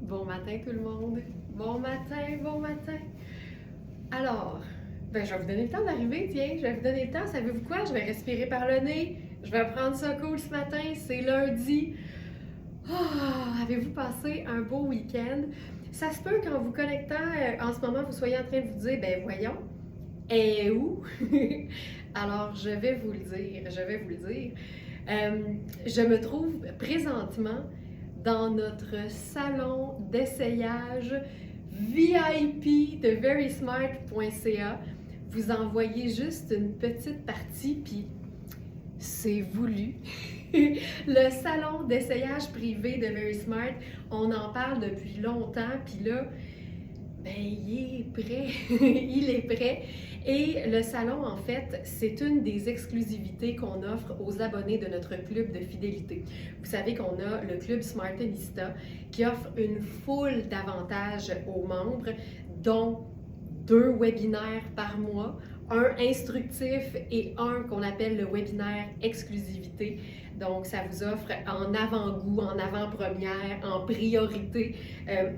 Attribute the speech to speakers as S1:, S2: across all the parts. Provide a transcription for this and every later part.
S1: Bon matin tout le monde. Bon matin, bon matin. Alors, je vais vous donner le temps d'arriver, tiens, je vais vous donner le temps. Savez-vous quoi? Je vais respirer par le nez. Je vais prendre ça cool ce matin, c'est lundi. Avez-vous passé un beau week-end? Ça se peut qu'en vous connectant en ce moment, vous soyez en train de vous dire, voyons, et où? Alors, je vais vous le dire. Je me trouve présentement dans notre salon d'essayage VIP de verysmart.ca. Vous envoyez juste une petite partie, puis c'est voulu. Le salon d'essayage privé de Verysmart, on en parle depuis longtemps, puis là, il est prêt. Il est prêt. Et le salon, en fait, c'est une des exclusivités qu'on offre aux abonnés de notre club de fidélité. Vous savez qu'on a le club Smartenista qui offre une foule d'avantages aux membres, dont 2 webinaires par mois, un instructif et un qu'on appelle le webinaire exclusivité. Donc, ça vous offre en avant-goût, en avant-première, en priorité,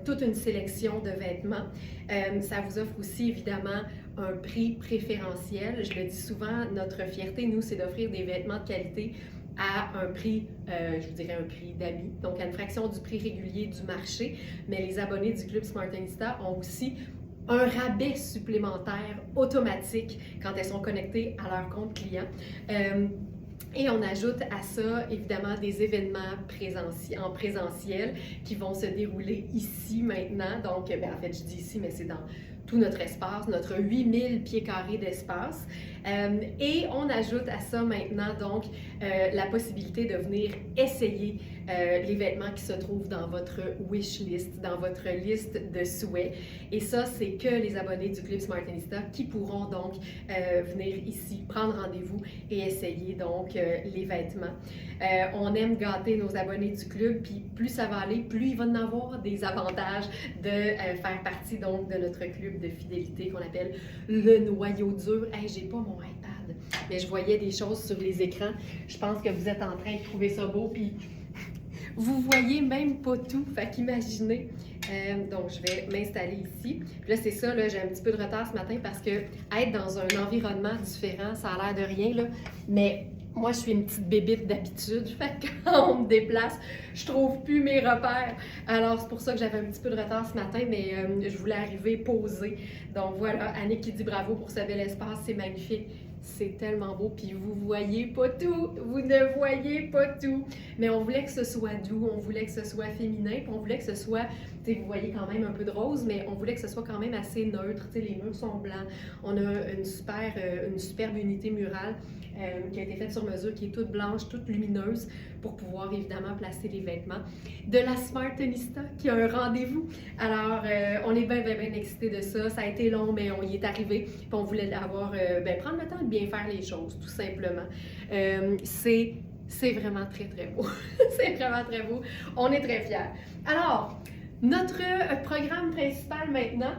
S1: toute une sélection de vêtements. Ça vous offre aussi, évidemment, un prix préférentiel. Je le dis souvent, notre fierté, nous, c'est d'offrir des vêtements de qualité à un prix, je vous dirais un prix d'amis, donc à une fraction du prix régulier du marché. Mais les abonnés du Club Smartenista ont aussi un rabais supplémentaire automatique quand elles sont connectées à leur compte client. Et on ajoute à ça, évidemment, des événements en présentiel qui vont se dérouler ici maintenant. Donc, en fait, je dis ici, mais c'est dans tout notre espace, notre 8000 pieds carrés d'espace. Et on ajoute à ça maintenant, donc, la possibilité de venir essayer les vêtements qui se trouvent dans votre wish list, dans votre liste de souhaits. Et ça, c'est que les abonnés du Club Smartenista qui pourront donc venir ici, prendre rendez-vous et essayer donc les vêtements. On aime gâter nos abonnés du club, puis plus ça va aller, plus il va en avoir des avantages de faire partie donc de notre club de fidélité qu'on appelle le noyau dur. Hey, j'ai pas mon iPad, mais je voyais des choses sur les écrans. Je pense que vous êtes en train de trouver ça beau, puis vous voyez même pas tout, fait qu'imaginez. Donc, je vais m'installer ici. Puis là, c'est ça, là, j'ai un petit peu de retard ce matin parce que être dans un environnement différent, ça a l'air de rien, là, mais moi, je suis une petite bébite d'habitude, fait que quand on me déplace, je trouve plus mes repères. Alors, c'est pour ça que j'avais un petit peu de retard ce matin, mais je voulais arriver posée. Donc voilà, Annick qui dit bravo pour ce bel espace, c'est magnifique. C'est tellement beau, puis vous voyez pas tout, vous ne voyez pas tout. Mais on voulait que ce soit doux, on voulait que ce soit féminin, puis on voulait que ce soit, tu sais, vous voyez quand même un peu de rose, mais on voulait que ce soit quand même assez neutre. Tu sais, les murs sont blancs. On a une superbe unité murale qui a été faite sur mesure, qui est toute blanche, toute lumineuse, pour pouvoir évidemment placer les vêtements. De la Smartenista qui a un rendez-vous. Alors, on est bien excités de ça. Ça a été long, mais on y est arrivé. Puis on voulait avoir, prendre le temps de bien faire les choses, tout simplement. C'est vraiment très beau. C'est vraiment très beau. On est très fiers. Alors, notre programme principal maintenant,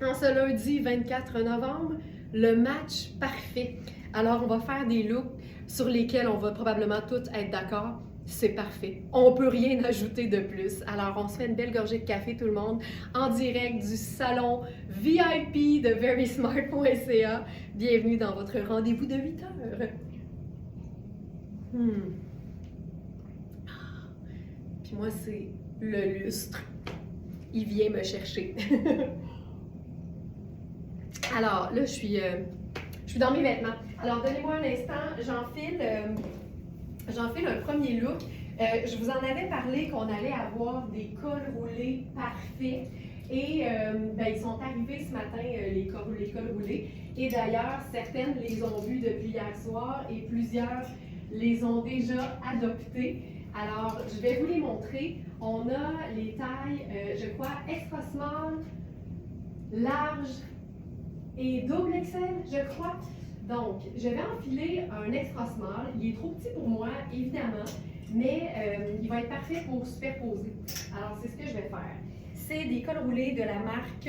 S1: en ce lundi 24 novembre, le match parfait. Alors, on va faire des looks sur lesquels on va probablement tous être d'accord. C'est parfait. On peut rien ajouter de plus. Alors, on se fait une belle gorgée de café, tout le monde, en direct du salon VIP de verysmart.ca. Bienvenue dans votre rendez-vous de 8 heures. Puis moi, c'est le lustre. Il vient me chercher. Alors, là, je suis dans mes vêtements. Alors, donnez-moi un instant, j'enfile un premier look. Je vous en avais parlé qu'on allait avoir des cols roulés parfaits. Et ils sont arrivés ce matin, les cols roulés. Et d'ailleurs, certaines les ont vus depuis hier soir et plusieurs les ont déjà adoptés. Alors, je vais vous les montrer. On a les tailles, je crois, extra small, large et double XL, je crois. Donc, je vais enfiler un extra small. Il est trop petit pour moi, évidemment, mais il va être parfait pour superposer. Alors, c'est ce que je vais faire. C'est des cols roulés de la marque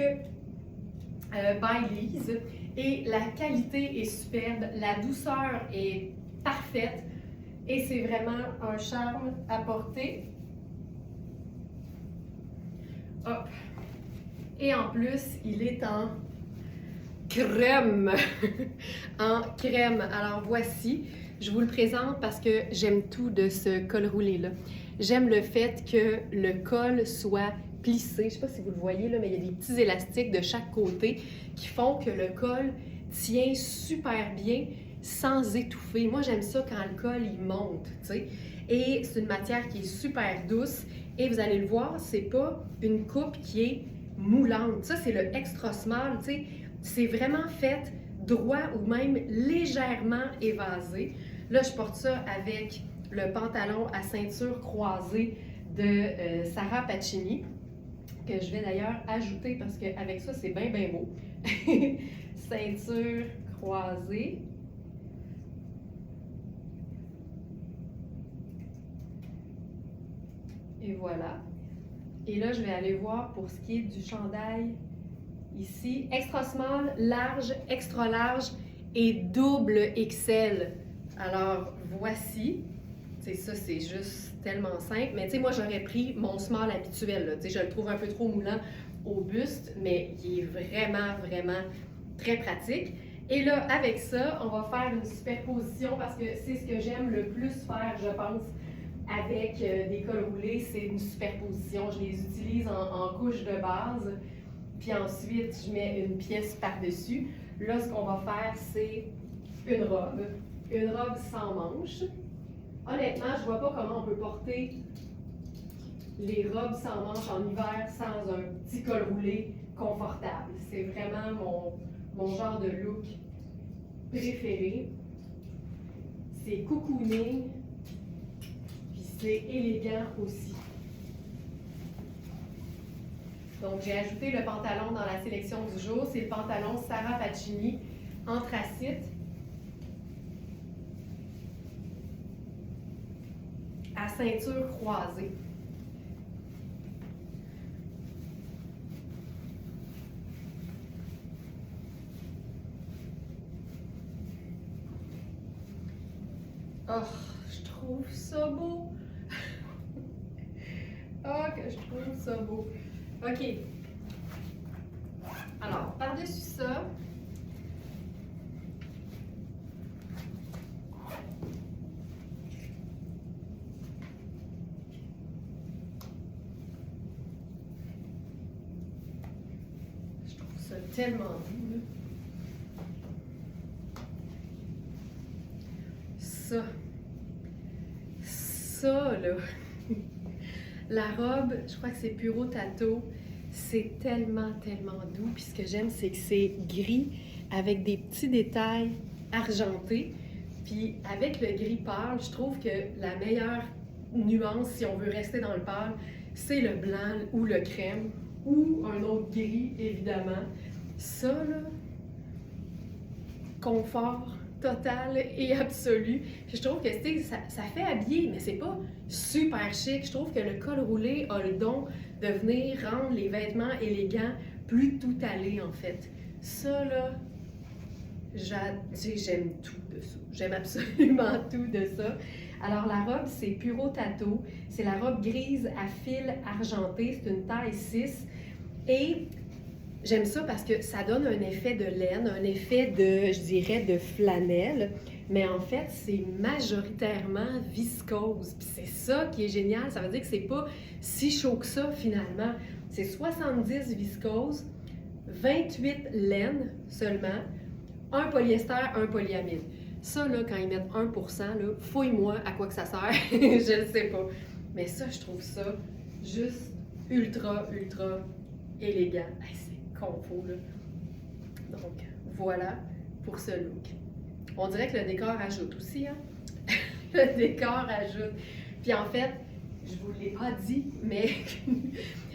S1: Baileys et la qualité est superbe, la douceur est parfaite et c'est vraiment un charme à porter. Hop. Et en plus, il est en crème. En crème. Alors voici, je vous le présente parce que j'aime tout de ce col roulé-là. J'aime le fait que le col soit plissé. Je ne sais pas si vous le voyez, là, mais il y a des petits élastiques de chaque côté qui font que le col tient super bien sans étouffer. Moi, j'aime ça quand le col, il monte, tu sais. Et c'est une matière qui est super douce. Et vous allez le voir, c'est pas une coupe qui est moulante. Ça, c'est le extra small, tu sais. C'est vraiment fait droit ou même légèrement évasé. Là, je porte ça avec le pantalon à ceinture croisée de Sarah Pacini, que je vais d'ailleurs ajouter parce qu'avec ça, c'est bien, bien beau. Ceinture croisée. Et voilà. Et là, je vais aller voir pour ce qui est du chandail ici. Extra small, large, extra large et double XL. Alors, voici. C'est ça, c'est juste tellement simple. Mais tu sais, moi, j'aurais pris mon small habituel. Tu sais, je le trouve un peu trop moulant au buste, mais il est vraiment, vraiment très pratique. Et là, avec ça, on va faire une superposition parce que c'est ce que j'aime le plus faire, je pense, avec des cols roulés, c'est une superposition. Je les utilise en couche de base, puis ensuite, je mets une pièce par-dessus. Là, ce qu'on va faire, c'est une robe sans manches. Honnêtement, je vois pas comment on peut porter les robes sans manches en hiver sans un petit col roulé confortable. C'est vraiment mon genre de look préféré. C'est cocooning, puis c'est élégant aussi. Donc, j'ai ajouté le pantalon dans la sélection du jour. C'est le pantalon Sarah Pacini anthracite à ceinture croisée. Oh, je trouve ça beau! Oh, que je trouve ça beau! OK. Alors, par-dessus ça, je trouve ça tellement beau, là. Ça, là, la robe, je crois que c'est Puro Tato, c'est tellement, tellement doux. Puis ce que j'aime, c'est que c'est gris avec des petits détails argentés. Puis avec le gris pâle, je trouve que la meilleure nuance, si on veut rester dans le pâle, c'est le blanc ou le crème, ou un autre gris, évidemment. Ça, là, confort total et absolu. Puis je trouve que ça fait habiller, mais c'est pas super chic. Je trouve que le col roulé a le don de venir rendre les vêtements élégants plus tout allés, en fait. Ça, là, j'aime tout de ça. J'aime absolument tout de ça. Alors, la robe, c'est Puro Tato. C'est la robe grise à fil argenté. C'est une taille 6. Et j'aime ça parce que ça donne un effet de laine, un effet de, je dirais, de flanelle. Mais en fait, c'est majoritairement viscose. Puis c'est ça qui est génial. Ça veut dire que c'est pas si chaud que ça, finalement. C'est 70 viscose, 28 laine seulement, un polyester, un polyamide. Ça, là, quand ils mettent 1%, là, fouille-moi à quoi que ça sert. Je ne sais pas. Mais ça, je trouve ça juste ultra, ultra élégant. Hey, c'est confort, là. Donc, voilà pour ce look. On dirait que le décor ajoute aussi, hein? Le décor ajoute. Puis en fait, je vous l'ai pas dit, mais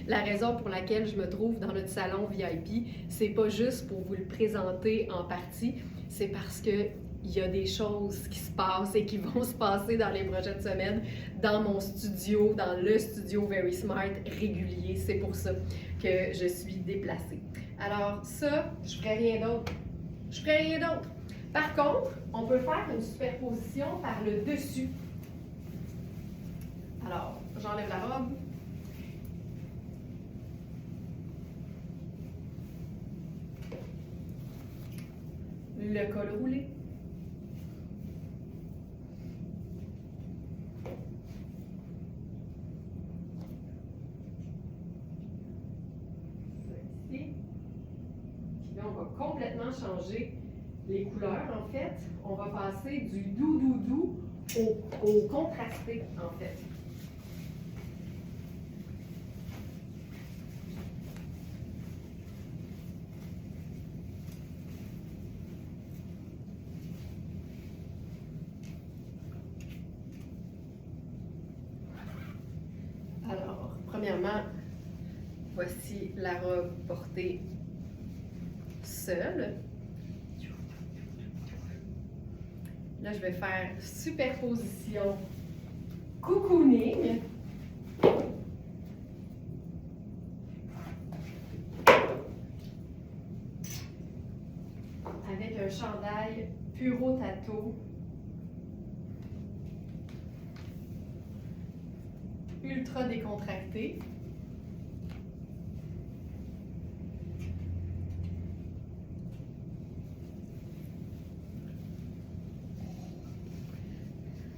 S1: la raison pour laquelle je me trouve dans notre salon VIP, c'est pas juste pour vous le présenter en partie, c'est parce que il y a des choses qui se passent et qui vont se passer dans les prochaines semaines dans mon studio, dans le studio Very Smart régulier. C'est pour ça que je suis déplacée. Alors ça, je ferai rien d'autre. Je ferai rien d'autre. Par contre, on peut faire une superposition par le dessus. Alors, j'enlève la robe. le col roulé. Ici. Puis là, on va complètement changer les couleurs, en fait. On va passer du doux au contrasté, en fait. Alors, premièrement, voici la robe portée seule. Là, je vais faire superposition cocooning. Avec un chandail Puro Tato. Ultra décontracté.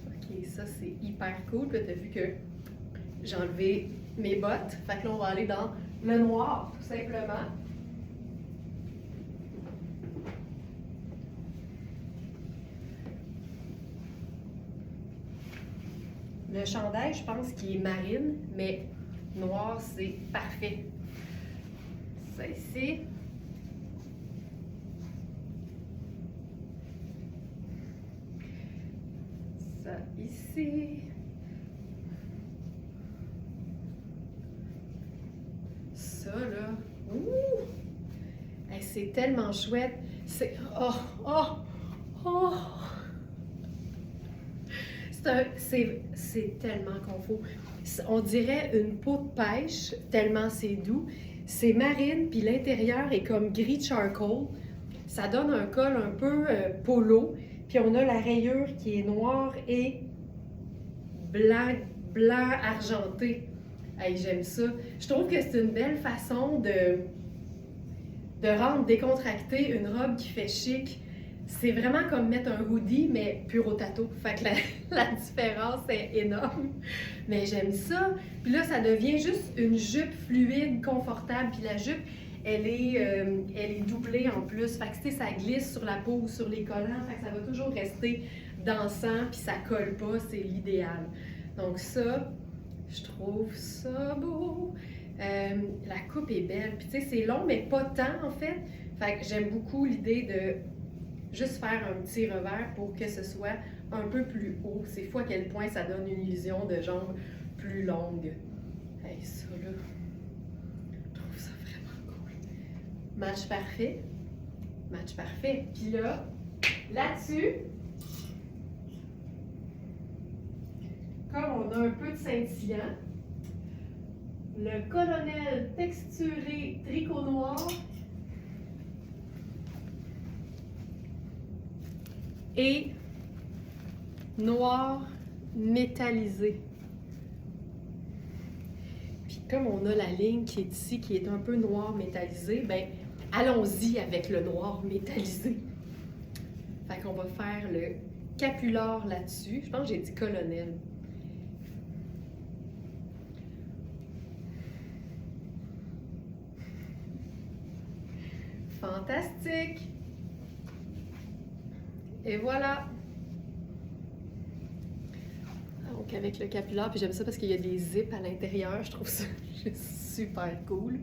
S1: Ok, ça c'est hyper cool. Puis tu as vu que j'ai enlevé mes bottes. Fait que là, on va aller dans le noir, tout simplement. Le chandail, je pense qu'il est marine, mais noir, c'est parfait. Ça ici. Ça ici. Ça, là. Ouh! Hey, c'est tellement chouette. C'est... Oh! Oh! Oh! C'est tellement confort. On dirait une peau de pêche, tellement c'est doux. C'est marine, puis l'intérieur est comme gris charcoal. Ça donne un col un peu polo. Puis on a la rayure qui est noire et blanc argenté. Hey, j'aime ça. Je trouve que c'est une belle façon de rendre décontractée une robe qui fait chic. C'est vraiment comme mettre un hoodie, mais Puro Tato. Fait que la différence est énorme. Mais j'aime ça. Puis là, ça devient juste une jupe fluide, confortable. Puis la jupe, elle est doublée en plus. Fait que tu sais, ça glisse sur la peau ou sur les collants. Fait que ça va toujours rester dansant, puis ça colle pas. C'est l'idéal. Donc ça, je trouve ça beau. La coupe est belle. Puis tu sais, c'est long, mais pas tant en fait. Fait que j'aime beaucoup l'idée de juste faire un petit revers pour que ce soit un peu plus haut. C'est fou à quel point ça donne une illusion de jambes plus longues. Hey, ça là, je trouve ça vraiment cool. Match parfait. Match parfait. Puis là-dessus, comme on a un peu de scintillant, le colonel texturé tricot noir et noir métallisé. Puis comme on a la ligne qui est ici, qui est un peu noir métallisé, ben allons-y avec le noir métallisé. Fait qu'on va faire le capular là-dessus. Je pense que j'ai dit colonel. Fantastique! Et voilà! Donc avec le capular, puis j'aime ça parce qu'il y a des zips à l'intérieur, je trouve ça super cool.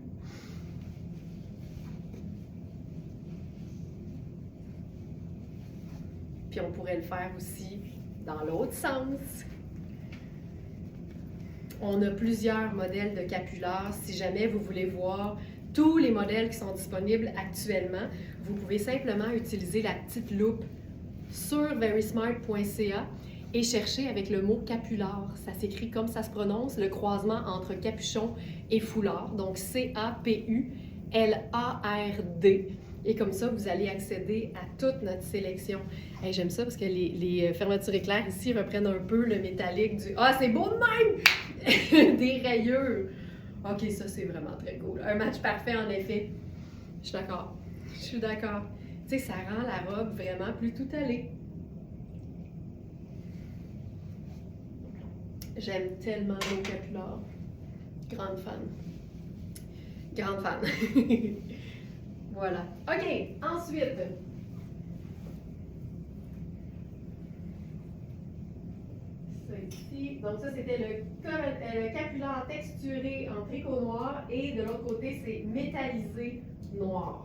S1: Puis on pourrait le faire aussi dans l'autre sens. On a plusieurs modèles de capular. Si jamais vous voulez voir tous les modèles qui sont disponibles actuellement, vous pouvez simplement utiliser la petite loupe sur verysmart.ca et chercher avec le mot capular. Ça s'écrit comme ça se prononce, le croisement entre capuchon et foulard. Donc C-A-P-U-L-A-R-D. Et comme ça, vous allez accéder à toute notre sélection. Hey, j'aime ça parce que les fermetures éclairs ici reprennent un peu le métallique du... Ah, c'est beau de même! Des rayures. OK, ça, c'est vraiment très cool. Un match parfait, en effet. Je suis d'accord. Je suis d'accord. Tu sais, ça rend la robe vraiment plus tout allée. J'aime tellement l'eau capillaire. Grande fan. Grande fan. Voilà. OK, ensuite. Ça ici. Donc ça, c'était le capillaire texturé en tricot noir et de l'autre côté, c'est métallisé noir.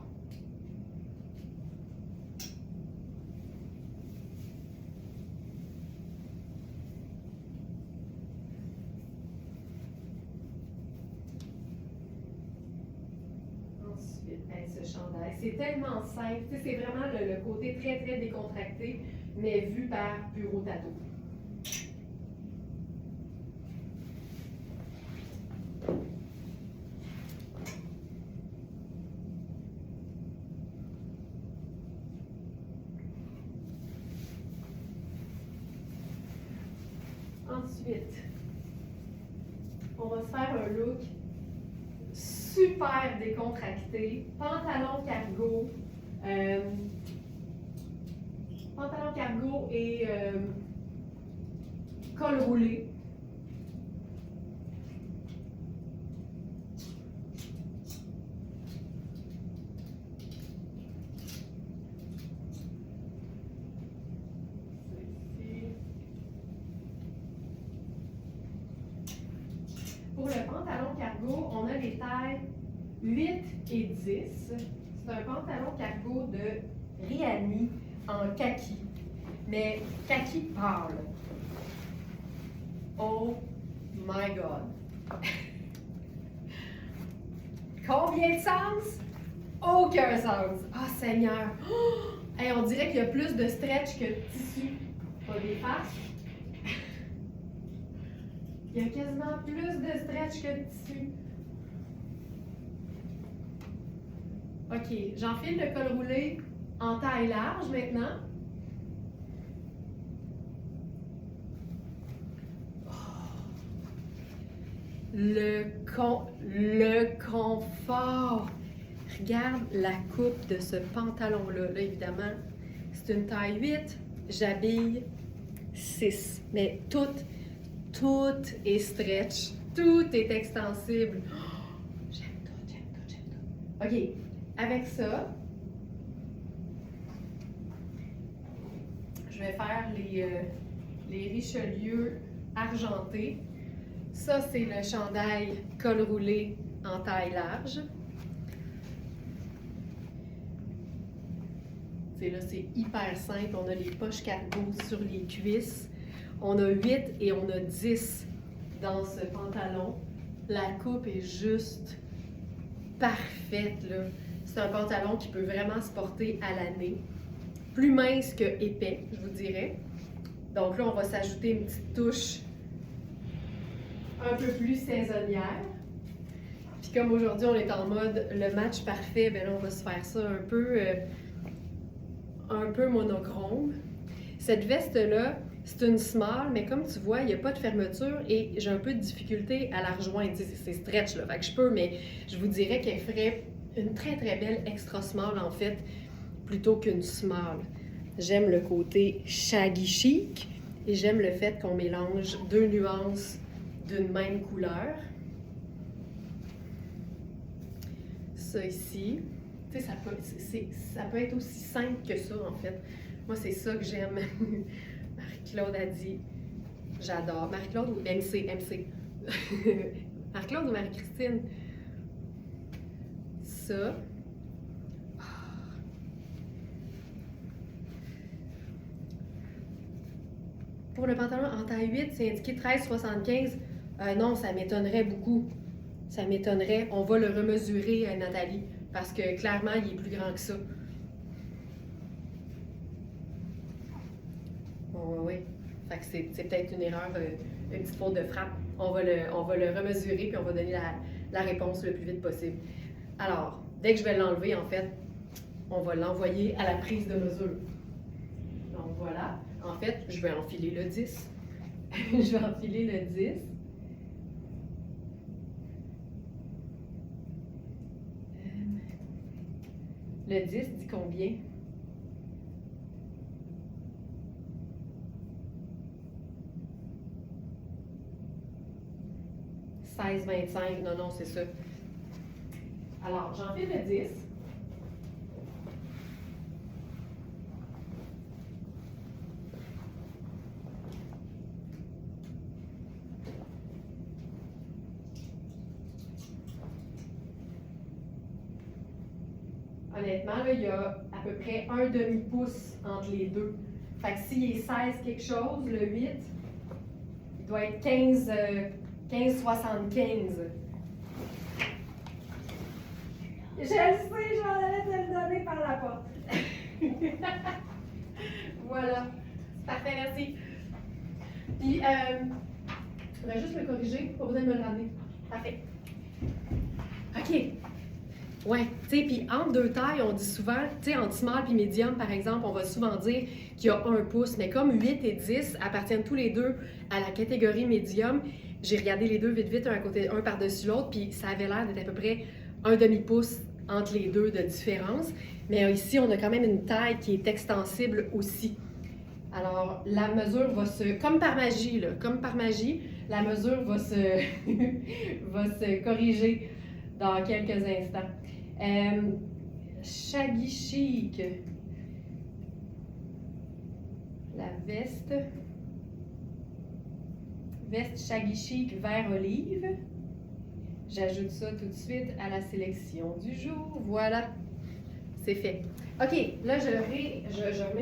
S1: Ce chandail. C'est tellement simple. Tu sais, c'est vraiment le côté très, très décontracté, mais vu par Bureau Tattoo. Ensuite, on va se faire un look super décontracté, pantalon cargo et col roulé. Pour le pantalon cargo, on a les tailles 8 et 10. C'est un pantalon cargo de Rihanni en kaki, mais kaki pâle. Oh my God! Combien de sens? Aucun sens! Ah, Seigneur! Oh! Hey, on dirait qu'il y a plus de stretch que de tissu. Pas des faces. Il y a quasiment plus de stretch que de tissu. OK, j'enfile le col roulé en taille large maintenant. Le confort. Regarde la coupe de ce pantalon-là. Là, évidemment, c'est une taille 8. J'habille 6. Mais tout est stretch. Tout est extensible. Oh, j'aime tout. OK, avec ça, je vais faire les Richelieu argentés. Ça, c'est le chandail col roulé en taille large. Là, c'est hyper simple. On a les poches cargo sur les cuisses. On a 8 et on a 10 dans ce pantalon. La coupe est juste parfaite, là. C'est un pantalon qui peut vraiment se porter à l'année. Plus mince que épais, je vous dirais. Donc là, on va s'ajouter une petite touche un peu plus saisonnière. Puis comme aujourd'hui, on est en mode le match parfait, bien là, on va se faire ça un peu monochrome. Cette veste-là, c'est une small, mais comme tu vois, il n'y a pas de fermeture et j'ai un peu de difficulté à la rejoindre. C'est stretch, là, fait que je peux, mais je vous dirais qu'elle ferait une très, très belle extra small, en fait, plutôt qu'une small. J'aime le côté shaggy chic et j'aime le fait qu'on mélange deux nuances d'une même couleur. Ça ici, tu sais, ça peut être aussi simple que ça, en fait. Moi, c'est ça que j'aime. Marie-Claude a dit, j'adore. Marie-Claude ou MC? Marie-Claude ou Marie-Christine? Ça. Pour le pantalon en taille 8, c'est indiqué 13,75. Non, ça m'étonnerait beaucoup. Ça m'étonnerait. On va le remesurer, Nathalie, parce que clairement, il est plus grand que ça. Oui. Fait que c'est peut-être une erreur, une petite faute de frappe. On va le remesurer puis on va donner la réponse le plus vite possible. Alors, dès que je vais l'enlever, en fait, on va l'envoyer à la prise de mesure. Donc voilà. En fait, je vais enfiler le 10. Je vais enfiler le 10. Le 10 dit combien? 16-25. Non, non, c'est ça. Alors, j'enfile le 10. Honnêtement, là, il y a à peu près un demi-pouce entre les deux. Fait que s'il est 16 quelque chose, le 8, il doit être 15,75. Je le sais, je m'en allais te le donner par la porte. Voilà. Parfait, merci. Puis, il faudrait juste me corriger, pas besoin de me le ramener. Parfait. OK. Ouais, tu sais, puis entre deux tailles, on dit souvent, tu sais, entre small et medium, par exemple, on va souvent dire qu'il y a 1 pouce, mais comme 8 et 10 appartiennent tous les deux à la catégorie médium, j'ai regardé les deux vite, un par-dessus l'autre, puis ça avait l'air d'être à peu près un demi-pouce entre les deux de différence. Mais ici, on a quand même une taille qui est extensible aussi. Alors, la mesure va se, comme par magie, la mesure va se, va se corriger dans quelques instants. Shaggy Chic. La veste. Veste Shaggy Chic vert olive. J'ajoute ça tout de suite à la sélection du jour. Voilà, c'est fait. OK, là, je remets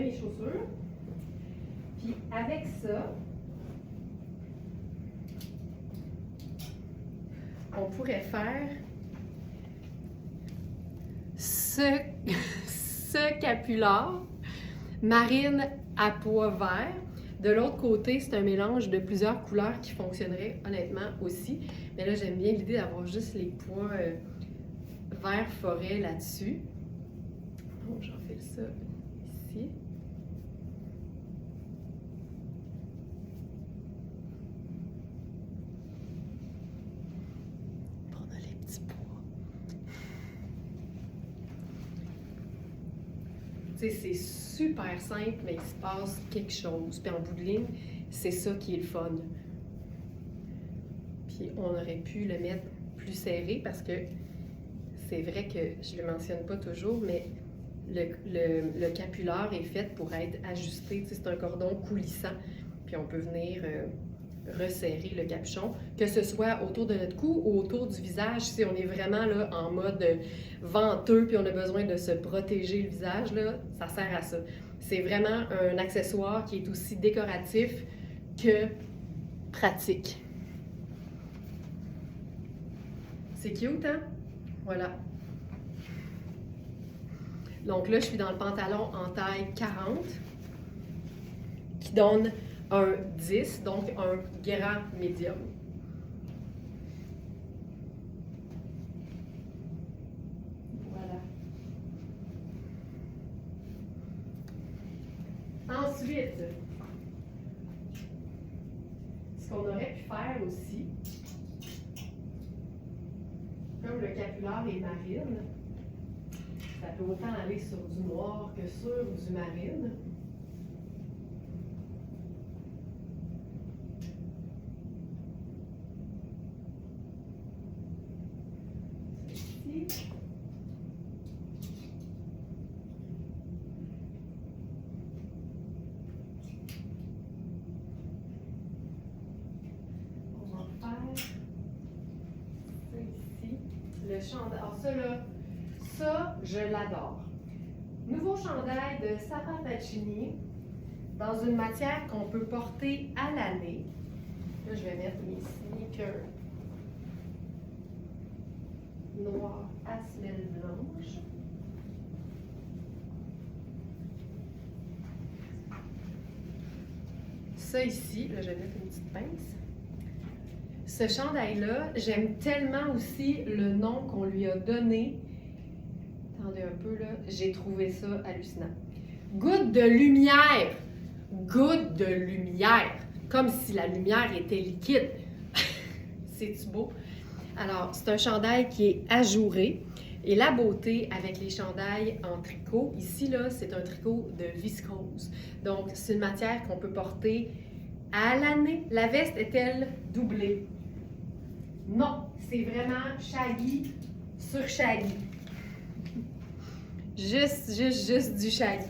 S1: mes chaussures. Puis avec ça, on pourrait faire ce capular marine à pois vert. De l'autre côté, c'est un mélange de plusieurs couleurs qui fonctionnerait honnêtement aussi. Mais là, j'aime bien l'idée d'avoir juste les pois vert forêt là-dessus. Donc, j'enfile ça ici. On a les petits pois. Tu sais, c'est super simple, mais il se passe quelque chose. Puis en bout de ligne, c'est ça qui est le fun. Puis on aurait pu le mettre plus serré parce que c'est vrai que je ne le mentionne pas toujours, mais le capular est fait pour être ajusté. Tu sais, c'est un cordon coulissant. Puis on peut venir resserrer le capuchon, que ce soit autour de notre cou ou autour du visage. Si on est vraiment là en mode venteux puis on a besoin de se protéger le visage, là, ça sert à ça. C'est vraiment un accessoire qui est aussi décoratif que pratique. C'est cute, hein? Voilà. Donc là, je suis dans le pantalon en taille 40 qui donne un 10, donc un grand médium. Voilà. Ensuite, ce qu'on aurait pu faire aussi, comme le capular est marine, ça peut autant aller sur du noir que sur du marine. Ceci. On va faire ça ici. Le chandail. Alors ça là, ça, je l'adore. Nouveau chandail de Sarah Pacini dans une matière qu'on peut porter à l'année. Là, je vais mettre mes sneakers noirs à semelle blanche. Ça ici, là, je vais mettre une petite pince. Ce chandail-là, j'aime tellement aussi le nom qu'on lui a donné. Attendez un peu, là. J'ai trouvé ça hallucinant. Goutte de lumière. Goutte de lumière. Comme si la lumière était liquide. C'est-tu beau? Alors, c'est un chandail qui est ajouré. Et la beauté avec les chandails en tricot, ici, là, c'est un tricot de viscose. Donc, c'est une matière qu'on peut porter à l'année. La veste est-elle doublée? Non, c'est vraiment shaggy sur shaggy. Juste du shaggy.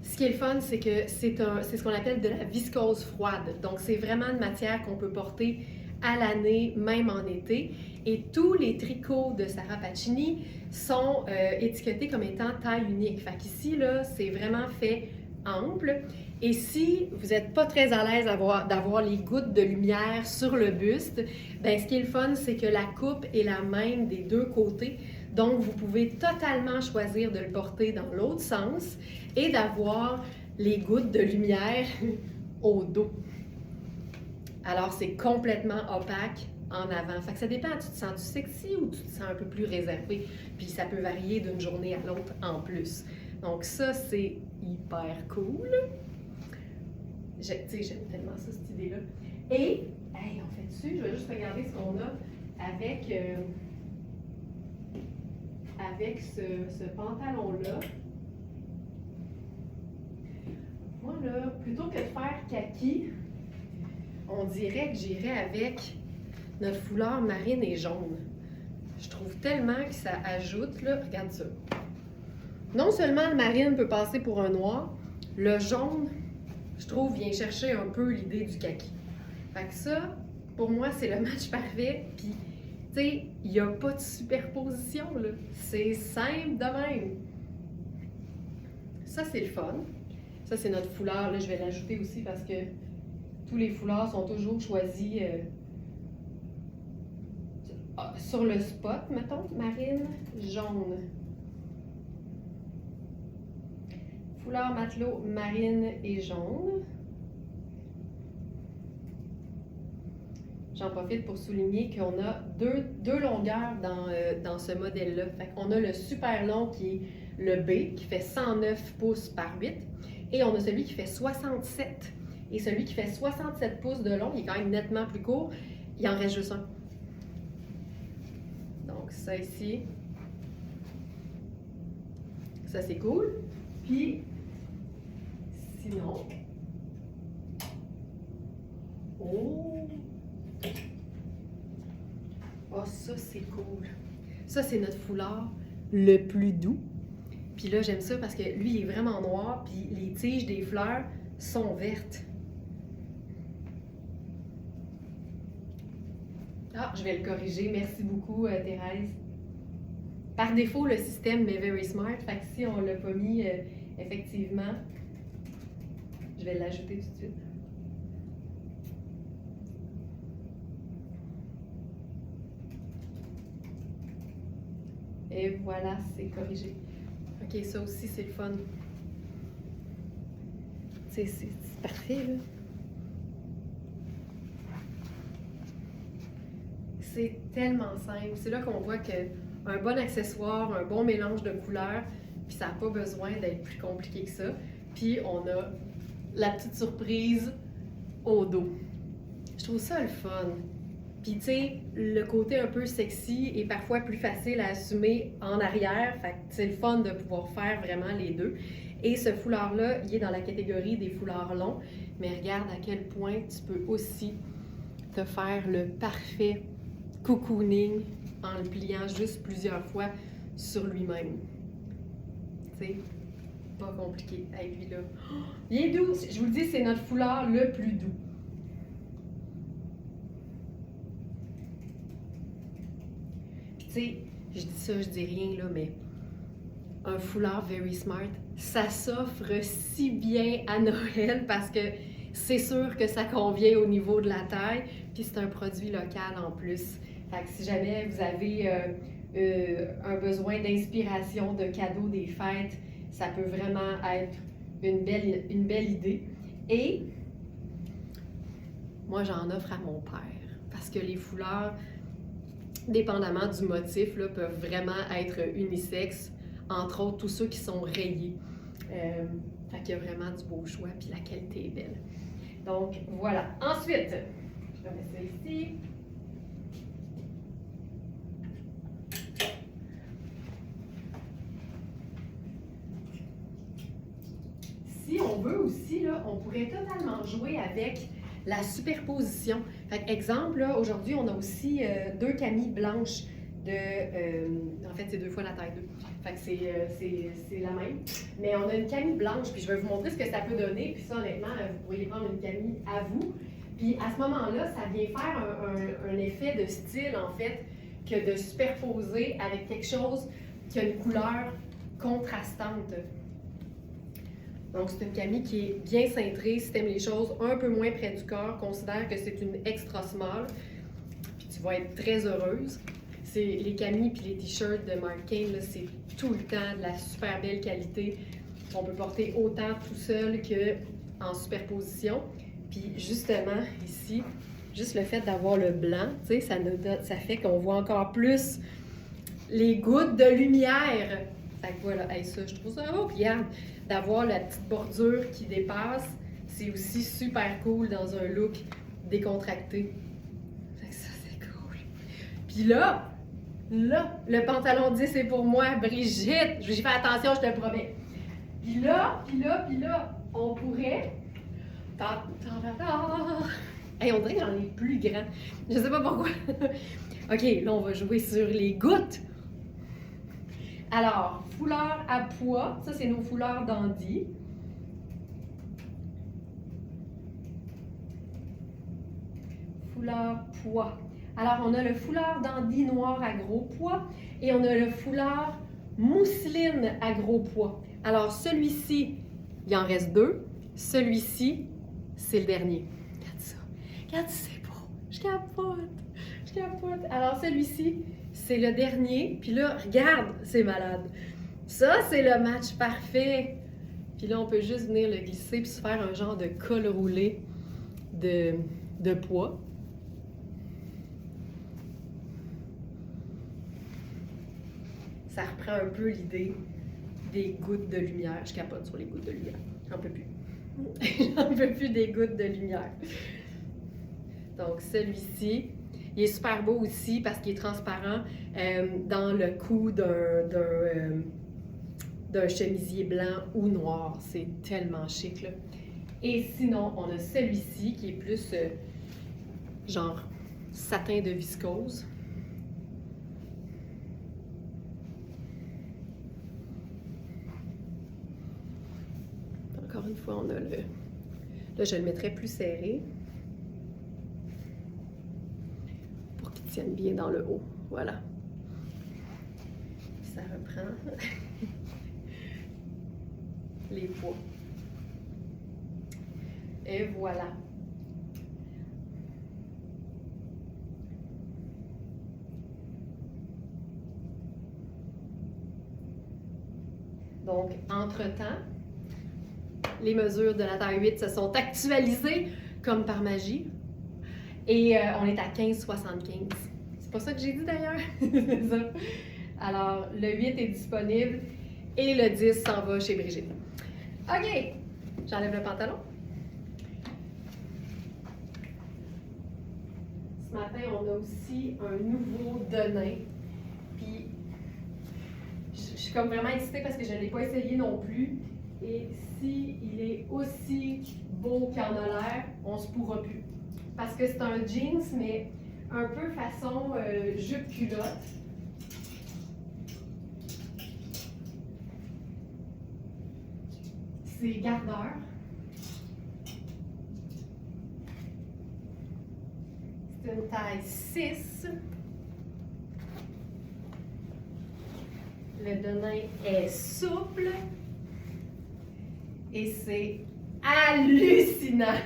S1: Ce qui est le fun, c'est que c'est ce qu'on appelle de la viscose froide. Donc, c'est vraiment une matière qu'on peut porter à l'année, même en été. Et tous les tricots de Sarah Pacini sont étiquetés comme étant taille unique. Fait qu'ici, là, c'est vraiment fait ample. Et si vous n'êtes pas très à l'aise d'avoir les gouttes de lumière sur le buste, bien, ce qui est le fun, c'est que la coupe est la même des deux côtés. Donc, vous pouvez totalement choisir de le porter dans l'autre sens et d'avoir les gouttes de lumière au dos. Alors, c'est complètement opaque en avant. Fait que ça dépend, tu te sens sexy ou tu te sens un peu plus réservé. Puis ça peut varier d'une journée à l'autre en plus. Donc ça, c'est hyper cool. Tu sais, j'aime tellement ça, cette idée-là. Et, hey, on fait dessus, je vais juste regarder ce qu'on a avec ce pantalon-là. Moi, là, plutôt que de faire kaki, on dirait que j'irais avec notre foulard marine et jaune. Je trouve tellement que ça ajoute, là, regarde ça. Non seulement le marine peut passer pour un noir, le jaune, je trouve, vient chercher un peu l'idée du kaki. Fait que ça, pour moi, c'est le match parfait. Puis, tu sais, il n'y a pas de superposition, là. C'est simple de même. Ça, c'est le fun. Ça, c'est notre foulard. Là, je vais l'ajouter aussi parce que tous les foulards sont toujours choisis sur le spot, mettons, marine, jaune. Foulard matelot, marine et jaune. J'en profite pour souligner qu'on a deux longueurs dans ce modèle-là. On a le super long qui est le B, qui fait 109 pouces par 8. Et on a celui qui fait 67. Et celui qui fait 67 pouces de long, il est quand même nettement plus court. Il en reste juste un. Donc ça ici, ça c'est cool. Puis, sinon, oh, ça c'est cool. Ça c'est notre foulard le plus doux. Puis là j'aime ça parce que lui il est vraiment noir, puis les tiges des fleurs sont vertes. Ah, je vais le corriger. Merci beaucoup, Thérèse. Par défaut, le système met Very Smart. Fait que si on ne l'a pas mis, effectivement, je vais l'ajouter tout de suite. Et voilà, c'est corrigé. OK, ça aussi, c'est le fun. C'est parfait, là. C'est tellement simple. C'est là qu'on voit qu'un bon accessoire, un bon mélange de couleurs, puis ça n'a pas besoin d'être plus compliqué que ça. Puis on a la petite surprise au dos. Je trouve ça le fun. Puis tu sais, le côté un peu sexy est parfois plus facile à assumer en arrière. Fait que c'est le fun de pouvoir faire vraiment les deux. Et ce foulard-là, il est dans la catégorie des foulards longs. Mais regarde à quel point tu peux aussi te faire le parfait cocooning en le pliant juste plusieurs fois sur lui-même. Tu sais, pas compliqué avec lui là. Oh, il est doux, je vous le dis, c'est notre foulard le plus doux. Puis tu sais, je dis ça, je dis rien là, mais un foulard Very Smart, ça s'offre si bien à Noël parce que c'est sûr que ça convient au niveau de la taille, puis c'est un produit local en plus. Fait que si jamais vous avez un besoin d'inspiration, de cadeaux des fêtes, ça peut vraiment être une belle idée. Et moi, j'en offre à mon père parce que les foulards, dépendamment du motif, là, peuvent vraiment être unisexes, entre autres tous ceux qui sont rayés. Fait qu'il y a vraiment du beau choix, puis la qualité est belle. Donc, voilà. Ensuite, je remets ça ici. Si on veut aussi, là, on pourrait totalement jouer avec la superposition. Fait que, exemple, là, aujourd'hui, on a aussi 2 camis blanches en fait, c'est 2 fois la taille 2. Fait que c'est la même. Mais on a une camie blanche, puis je vais vous montrer ce que ça peut donner. Puis ça, honnêtement, vous pourriez prendre une camie à vous. Puis à ce moment-là, ça vient faire un effet de style, en fait, que de superposer avec quelque chose qui a une couleur contrastante. Donc, c'est une camie qui est bien cintrée. Si tu aimes les choses un peu moins près du corps, considère que c'est une extra small. Puis tu vas être très heureuse. Les camis puis les t-shirts de Mark Kane, c'est tout le temps de la super belle qualité. On peut porter autant tout seul qu'en superposition. Puis justement, ici, juste le fait d'avoir le blanc, tu sais, ça fait qu'on voit encore plus les gouttes de lumière. Fait que voilà, hey, ça, je trouve ça beau. Puis regarde, d'avoir la petite bordure qui dépasse, c'est aussi super cool dans un look décontracté. Fait que ça, c'est cool. Puis là, le pantalon 10 c'est pour moi, Brigitte. J'y fais attention, je te promets. Puis là, on pourrait... Hey, on dirait que j'en ai plus grand. Je sais pas pourquoi. OK, là, on va jouer sur les gouttes. Alors, foulard à pois. Ça, c'est nos foulards dandy. Foulard pois. Alors, on a le foulard dandy noir à gros pois et on a le foulard mousseline à gros pois. Alors, celui-ci, il en reste 2. Celui-ci, c'est le dernier. Regarde ça. Regarde, c'est beau. Je capote. Je capote. Alors, celui-ci, c'est le dernier. Puis là, regarde, c'est malade. Ça, c'est le match parfait. Puis là, on peut juste venir le glisser puis se faire un genre de col roulé de pois. Ça reprend un peu l'idée des gouttes de lumière. Je capote sur les gouttes de lumière. J'en peux plus. J'en peux plus des gouttes de lumière. Donc, celui-ci, il est super beau aussi parce qu'il est transparent dans le cou d'un chemisier blanc ou noir. C'est tellement chic, là. Et sinon, on a celui-ci qui est plus genre satin de viscose. Encore une fois, on a le... Là, je le mettrais plus serré pour qu'il tienne bien dans le haut. Voilà. Ça reprend les pois. Et voilà. Donc, entre-temps, les mesures de la taille 8 se sont actualisées comme par magie. Et on est à 15,75. C'est pas ça que j'ai dit d'ailleurs. C'est ça. Alors, le 8 est disponible et le 10 s'en va chez Brigitte. OK, j'enlève le pantalon. Ce matin, on a aussi un nouveau Denain. Puis, je suis comme vraiment excitée parce que je ne l'ai pas essayé non plus. Et si il est aussi beau qu'il en a l'air, on se pourra plus. Parce que c'est un jeans, mais un peu façon jupe-culotte. C'est gardeur. C'est une taille 6. Le Denain est souple. Et c'est hallucinant!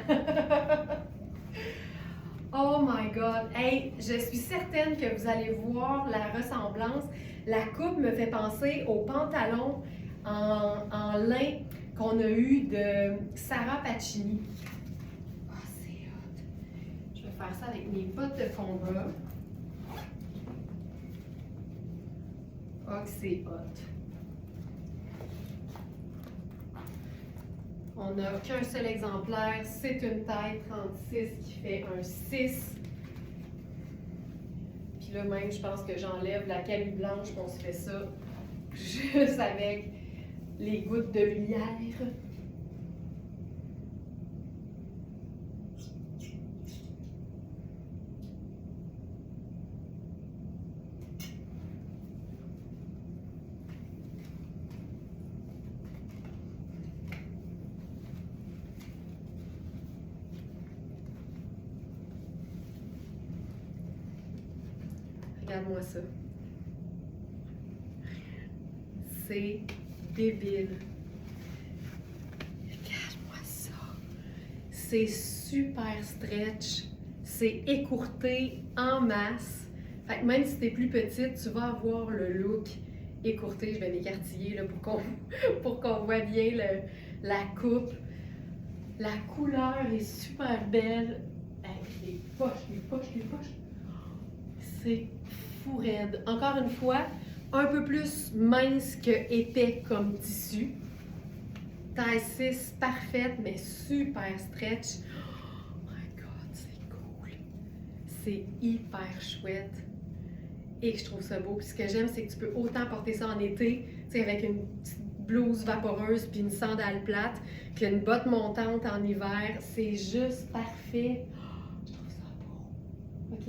S1: Oh my God! Hey, je suis certaine que vous allez voir la ressemblance. La coupe me fait penser au pantalon en lin qu'on a eu de Sarah Pacini. Ah, oh, c'est hot! Je vais faire ça avec mes bottes de combat. Oh, que c'est hot! On n'a qu'un seul exemplaire, c'est une taille 36 qui fait un 6. Puis là même, je pense que j'enlève la camie blanche, qu'on se fait ça juste avec les gouttes de lumière. Regarde-moi ça. C'est débile. Regarde-moi ça. C'est super stretch. C'est écourté en masse. Fait que même si t'es plus petite, tu vas avoir le look écourté. Je vais m'écartiller là, pour qu'on voit bien la coupe. La couleur est super belle. Avec les poches. C'est fou raide. Encore une fois, un peu plus mince que épais comme tissu. Taille 6 parfaite, mais super stretch. Oh my god, c'est cool. C'est hyper chouette. Et je trouve ça beau. Puis ce que j'aime, c'est que tu peux autant porter ça en été, tu sais, avec une petite blouse vaporeuse puis une sandale plate, qu'une botte montante en hiver. C'est juste parfait. Oh, je trouve ça beau. OK.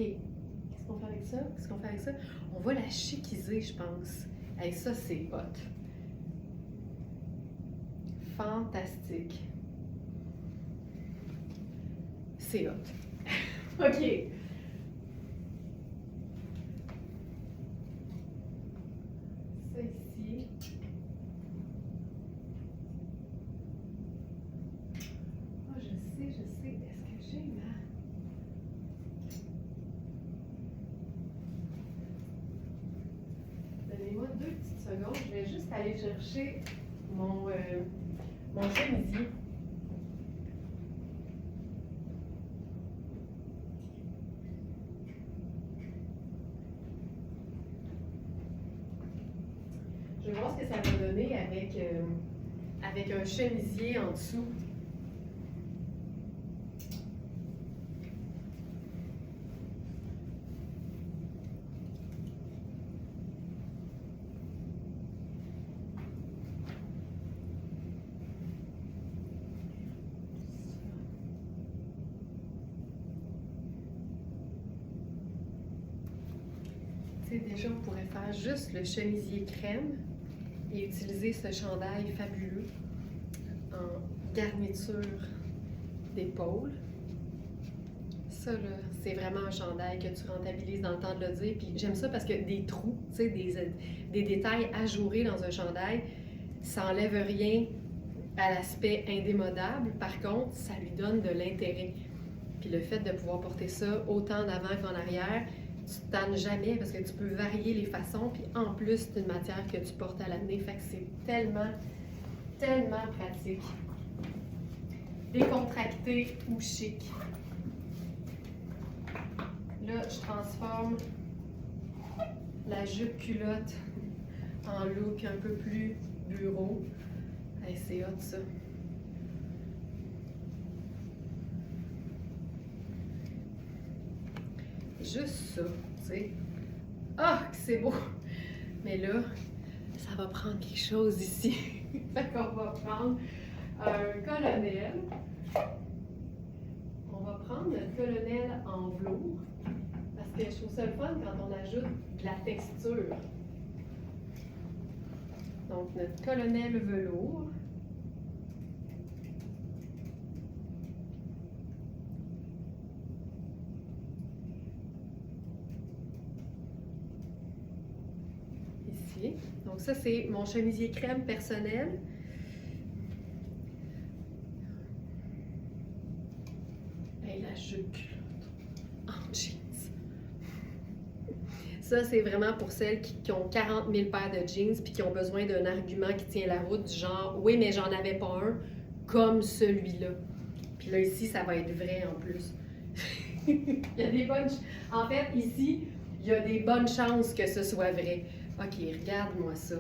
S1: Qu'est-ce qu'on fait avec ça? On va la chiquiser, je pense. Hey, ça, c'est hot. Fantastique. C'est hot. OK. Ça ici. Oh, je sais. Est-ce que j'ai ma... Donnez-moi 2 petites secondes. Je vais juste aller chercher mon chemisier. Je vais voir ce que ça va donner avec un chemisier en dessous. Tu sais, déjà, on pourrait faire juste le chemisier crème et utiliser ce chandail fabuleux en garniture d'épaule. Ça, là, c'est vraiment un chandail que tu rentabilises dans le temps de le dire. Puis j'aime ça parce que des trous, tu sais, des détails ajourés dans un chandail, ça enlève rien à l'aspect indémodable. Par contre, ça lui donne de l'intérêt. Puis le fait de pouvoir porter ça autant en avant qu'en arrière, tu ne tannes jamais parce que tu peux varier les façons. Puis en plus, c'est une matière que tu portes à l'année. Fait que c'est tellement pratique. Décontracté ou chic. Là, je transforme la jupe culotte en look un peu plus bureau. Hey, c'est hot ça. Juste ça, tu sais. Ah, que c'est beau! Mais là, ça va prendre quelque chose ici. Fait qu'on va prendre un colonel. On va prendre notre colonel en velours. Parce que je trouve ça le fun quand on ajoute de la texture. Donc, notre colonel velours. Ici. Donc, ça, c'est mon chemisier crème personnel. Et la jupe en jeans. Ça, c'est vraiment pour celles qui ont 40 000 paires de jeans puis qui ont besoin d'un argument qui tient la route du genre « Oui, mais j'en avais pas un comme celui-là. » Puis là, ici, ça va être vrai en plus. Il y a des bonnes... En fait, ici, il y a des bonnes chances que ce soit vrai. OK, regarde-moi ça.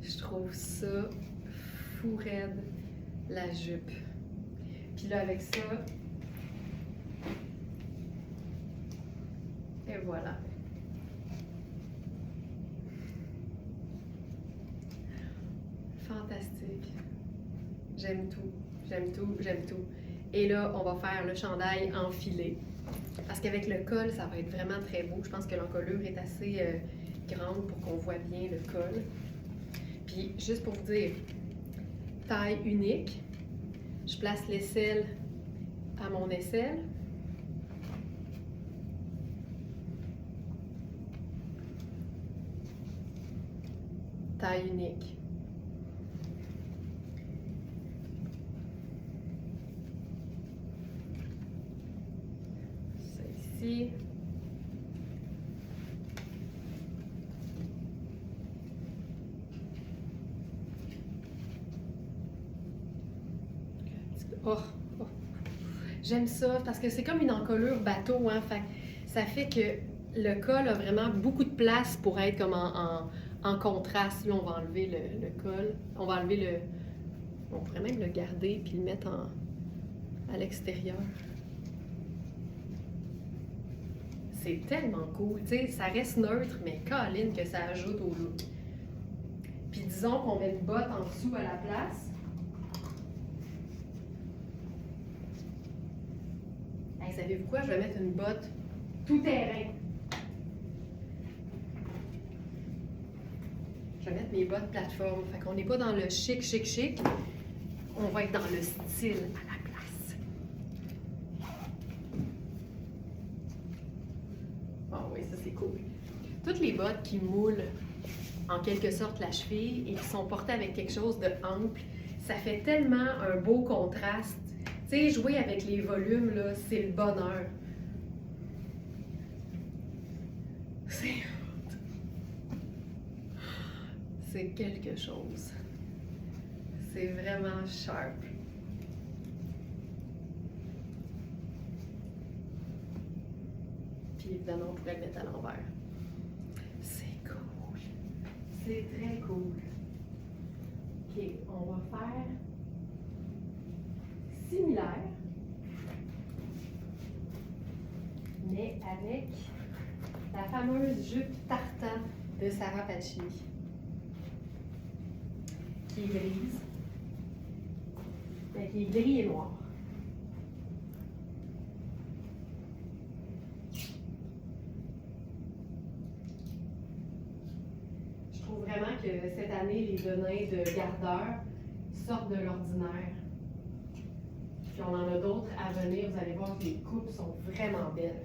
S1: Je trouve ça fou raide, la jupe. Puis là, avec ça... Et voilà. Fantastique. J'aime tout. Et là, on va faire le chandail enfilé. Parce qu'avec le col, ça va être vraiment très beau. Je pense que l'encolure est assez grande pour qu'on voit bien le col. Puis, juste pour vous dire, taille unique. Je place l'aisselle à mon aisselle. Taille unique. Ça ici. Oh, oh. J'aime ça parce que c'est comme une encolure bateau, hein. Ça fait que le col a vraiment beaucoup de place pour être comme en contraste. Là, on va enlever le col. On va enlever le... On pourrait même le garder puis le mettre à l'extérieur. C'est tellement cool. Tu sais, ça reste neutre, mais câline que ça ajoute au look. Puis disons qu'on met une botte en dessous à la place. Hey, savez-vous quoi? Je vais mettre une botte tout terrain. Je vais mettre mes bottes plateforme. Fait qu'on n'est pas dans le chic, chic, chic. On va être dans le style à la place. Oh oui, ça c'est cool. Toutes les bottes qui moulent en quelque sorte la cheville et qui sont portées avec quelque chose de ample, ça fait tellement un beau contraste. Tu sais, jouer avec les volumes, là, c'est le bonheur. C'est quelque chose. C'est vraiment sharp. Puis évidemment, on pourrait le mettre à l'envers. C'est cool. C'est très cool. OK, on va faire similaire, mais avec la fameuse jupe tartan de Sarah Pacini, qui est grise, mais qui est gris et noir. Je trouve vraiment que cette année, les données de gardeurs sortent de l'ordinaire. Puis on en a d'autres à venir. Vous allez voir que les coupes sont vraiment belles.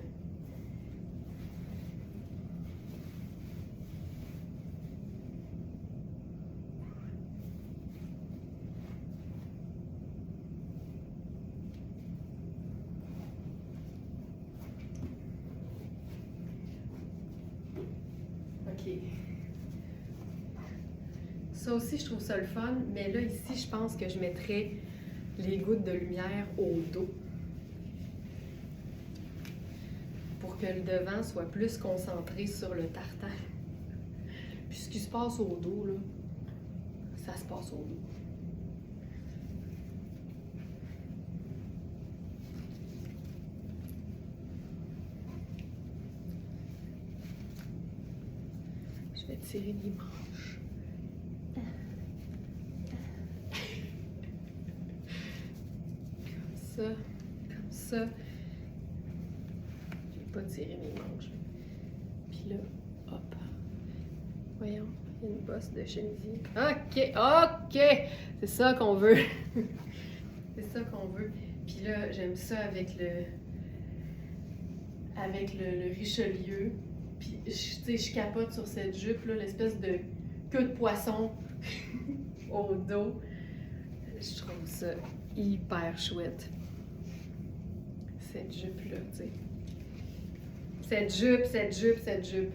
S1: OK. Ça aussi, je trouve ça le fun. Mais là, ici, je pense que je mettrais les gouttes de lumière au dos pour que le devant soit plus concentré sur le tartan. Puis ce qui se passe au dos, là, ça se passe au dos. Je vais tirer les manches. Comme ça. Je vais pas tirer mes manches. Puis là, hop. Voyons, il y a une bosse de chemisier. OK, OK! C'est ça qu'on veut. C'est ça qu'on veut. Puis là, j'aime ça avec le Richelieu. Puis, tu sais, je capote sur cette jupe, là, l'espèce de queue de poisson au dos. Je trouve ça hyper chouette. Cette jupe-là, tu sais. Cette jupe.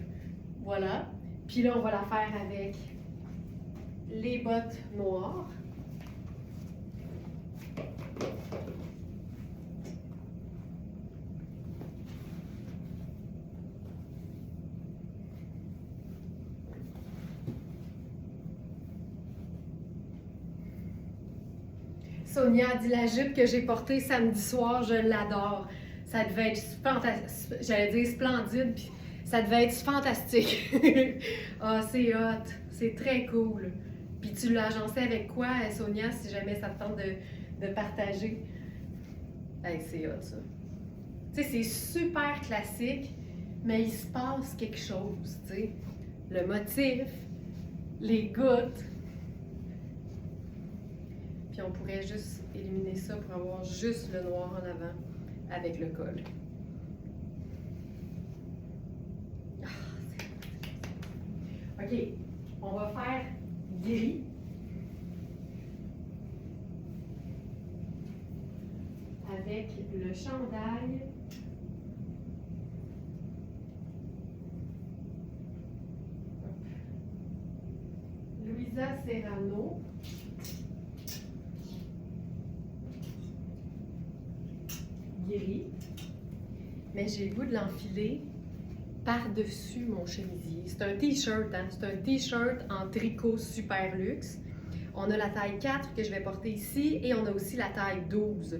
S1: Voilà. Puis là, on va la faire avec les bottes noires. Sonia a dit la jupe que j'ai portée samedi soir, je l'adore. Ça devait être fantastique. J'allais dire splendide, puis ça devait être fantastique. Ah, c'est hot. C'est très cool. Puis tu l'as agencé avec quoi, Sonia, si jamais ça te tente de partager? Hey, c'est hot, ça. Tu sais, c'est super classique, mais il se passe quelque chose, tu sais. Le motif, les gouttes. Puis Puis on pourrait juste éliminer ça pour avoir juste le noir en avant avec le col. OK, on va faire gris. Avec le chandail. Luisa Serrano. Gris. Mais j'ai le goût de l'enfiler par-dessus mon chemisier. C'est un t-shirt, hein? C'est un t-shirt en tricot super luxe. On a la taille 4 que je vais porter ici et on a aussi la taille 12.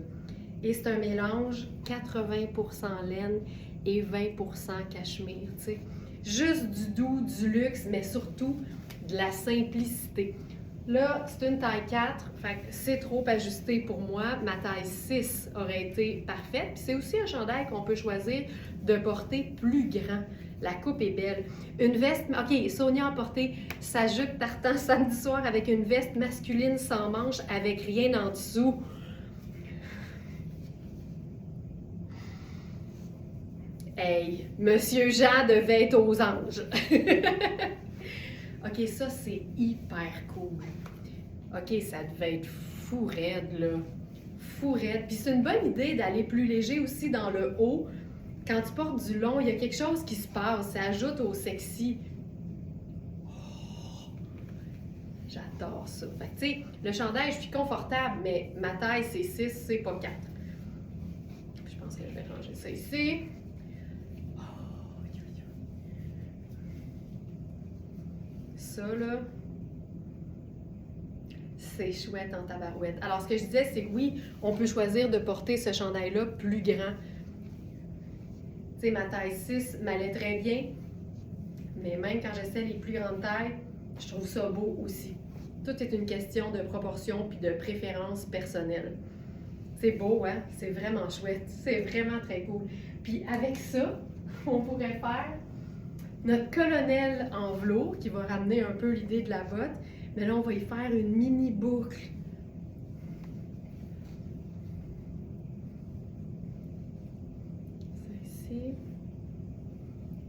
S1: Et c'est un mélange 80% laine et 20% cachemire, tu sais. Juste du doux, du luxe, mais surtout de la simplicité. Là, c'est une taille 4, fait que c'est trop ajusté pour moi. Ma taille 6 aurait été parfaite. Puis c'est aussi un chandail qu'on peut choisir de porter plus grand. La coupe est belle. Une veste, OK, Sonia a porté sa jupe tartan samedi soir avec une veste masculine sans manches avec rien en dessous. Hey, Monsieur Jean devait être aux anges. OK, ça, c'est hyper cool. OK, ça devait être fou raide, là. Fou raide. Puis c'est une bonne idée d'aller plus léger aussi dans le haut. Quand tu portes du long, il y a quelque chose qui se passe. Ça ajoute au sexy. Oh, j'adore ça. Fait que, tu sais, le chandail, je suis confortable, mais ma taille, c'est 6, c'est pas 4. Je pense que je vais ranger ça ici. Ça, là, c'est chouette en tabarouette. Alors, ce que je disais, c'est que oui, on peut choisir de porter ce chandail-là plus grand. Tu sais, ma taille 6 m'allait très bien, mais même quand j'essaie les plus grandes tailles, je trouve ça beau aussi. Tout est une question de proportion puis de préférence personnelle. C'est beau, hein? C'est vraiment chouette. C'est vraiment très cool. Puis avec ça, on pourrait faire notre colonel en velours qui va ramener un peu l'idée de la botte, mais là on va y faire une mini boucle. Ça ici.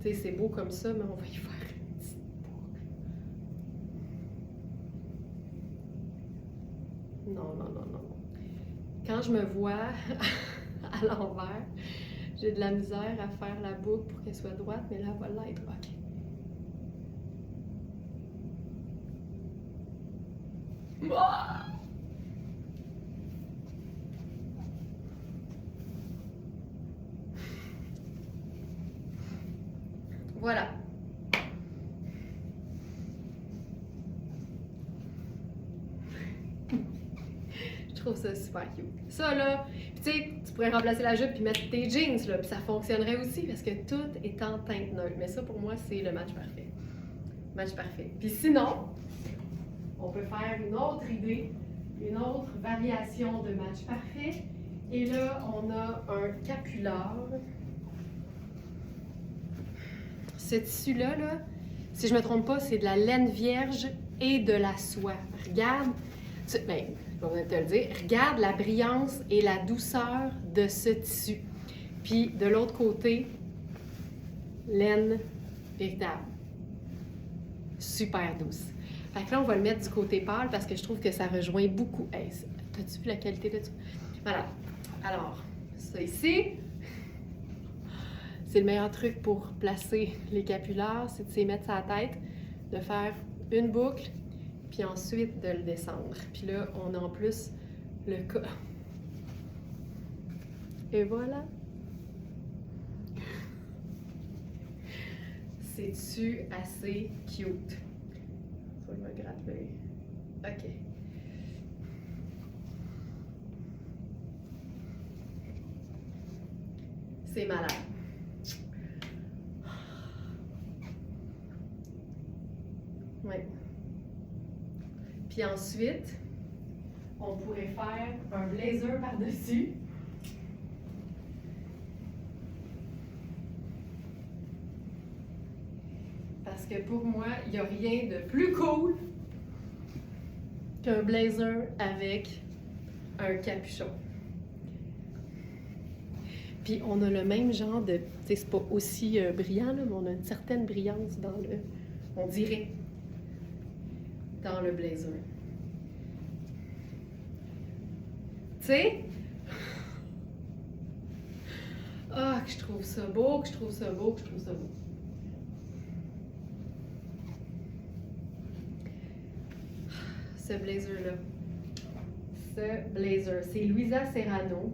S1: Tu sais, c'est beau comme ça, mais on va y faire une petite boucle. Non, non, non, non. Quand je me vois à l'envers, j'ai de la misère à faire la boucle pour qu'elle soit droite, mais là, elle va l'être. OK. Voilà. Je trouve ça super cute. Ça, là, tu sais, tu pourrais remplacer la jupe puis mettre tes jeans, là, puis ça fonctionnerait aussi parce que tout est en teinte neutre. Mais ça, pour moi, c'est le match parfait. Match parfait. Puis sinon, on peut faire une autre idée, une autre variation de match parfait. Et là, on a un capular. Ce tissu-là, là, si je ne me trompe pas, c'est de la laine vierge et de la soie. Regarde, ben, je vais te le dire, regarde la brillance et la douceur de ce tissu. Puis de l'autre côté, laine véritable. Super douce. Fait que là, on va le mettre du côté pâle parce que je trouve que ça rejoint beaucoup. Hey, t'as-tu vu la qualité de ça? Voilà. Alors, ça ici, c'est le meilleur truc pour placer les capulaires, c'est de s'y mettre sur la tête, de faire une boucle, puis ensuite de le descendre. Puis là, on a en plus le col. Et voilà. C'est-tu assez cute? Faut que je me gratte l'œil. OK. C'est malade. Oui. Puis ensuite, on pourrait faire un blazer par-dessus. Parce que pour moi, il n'y a rien de plus cool qu'un blazer avec un capuchon. Puis on a le même genre de... Tu sais, c'est pas aussi brillant, là, mais on a une certaine brillance dans le... On dirait, dans le blazer. Tu sais? Ah, que je trouve ça beau, que je trouve ça beau, que je trouve ça beau. Ce blazer-là. Ce blazer. C'est Louisa Serrano.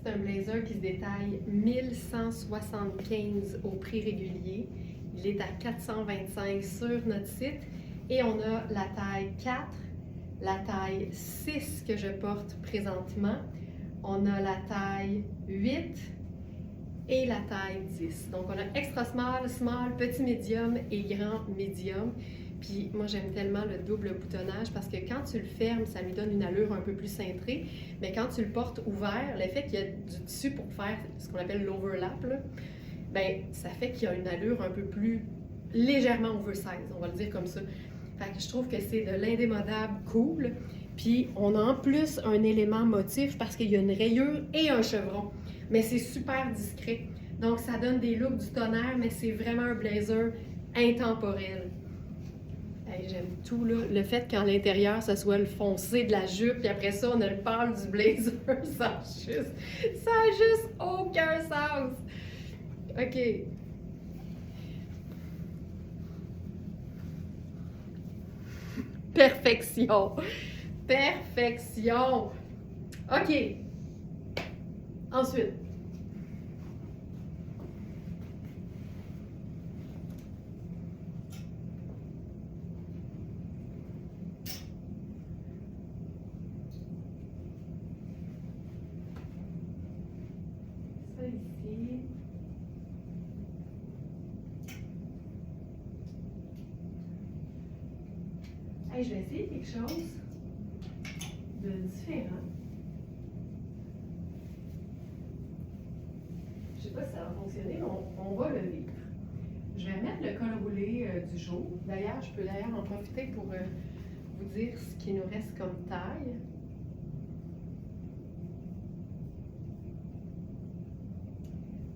S1: C'est un blazer qui se détaille 1175 au prix régulier. Il est à 425 sur notre site. Et on a la taille 4, la taille 6 que je porte présentement. On a la taille 8 et la taille 10. Donc on a extra small, small, petit médium et grand médium. Puis moi, j'aime tellement le double boutonnage parce que quand tu le fermes, ça lui donne une allure un peu plus cintrée. Mais quand tu le portes ouvert, le fait qu'il y a du tissu pour faire ce qu'on appelle l'overlap, ben ça fait qu'il y a une allure un peu plus légèrement oversize, on va le dire comme ça. Fait que je trouve que c'est de l'indémodable cool. Puis on a en plus un élément motif parce qu'il y a une rayure et un chevron. Mais c'est super discret. Donc ça donne des looks du tonnerre, mais c'est vraiment un blazer intemporel. Hey, j'aime tout, là. Le fait qu'en l'intérieur, ce soit le foncé de la jupe, puis après ça, on a le pâle du blazer, ça a juste aucun sens. OK. Perfection. Perfection. OK. Ensuite. Ça ici. Hey, je vais essayer quelque chose de différent. Je sais pas si ça va fonctionner, mais on va le vivre. Je vais remettre le col roulé du jour. D'ailleurs, je peux en profiter pour vous dire ce qui nous reste comme taille.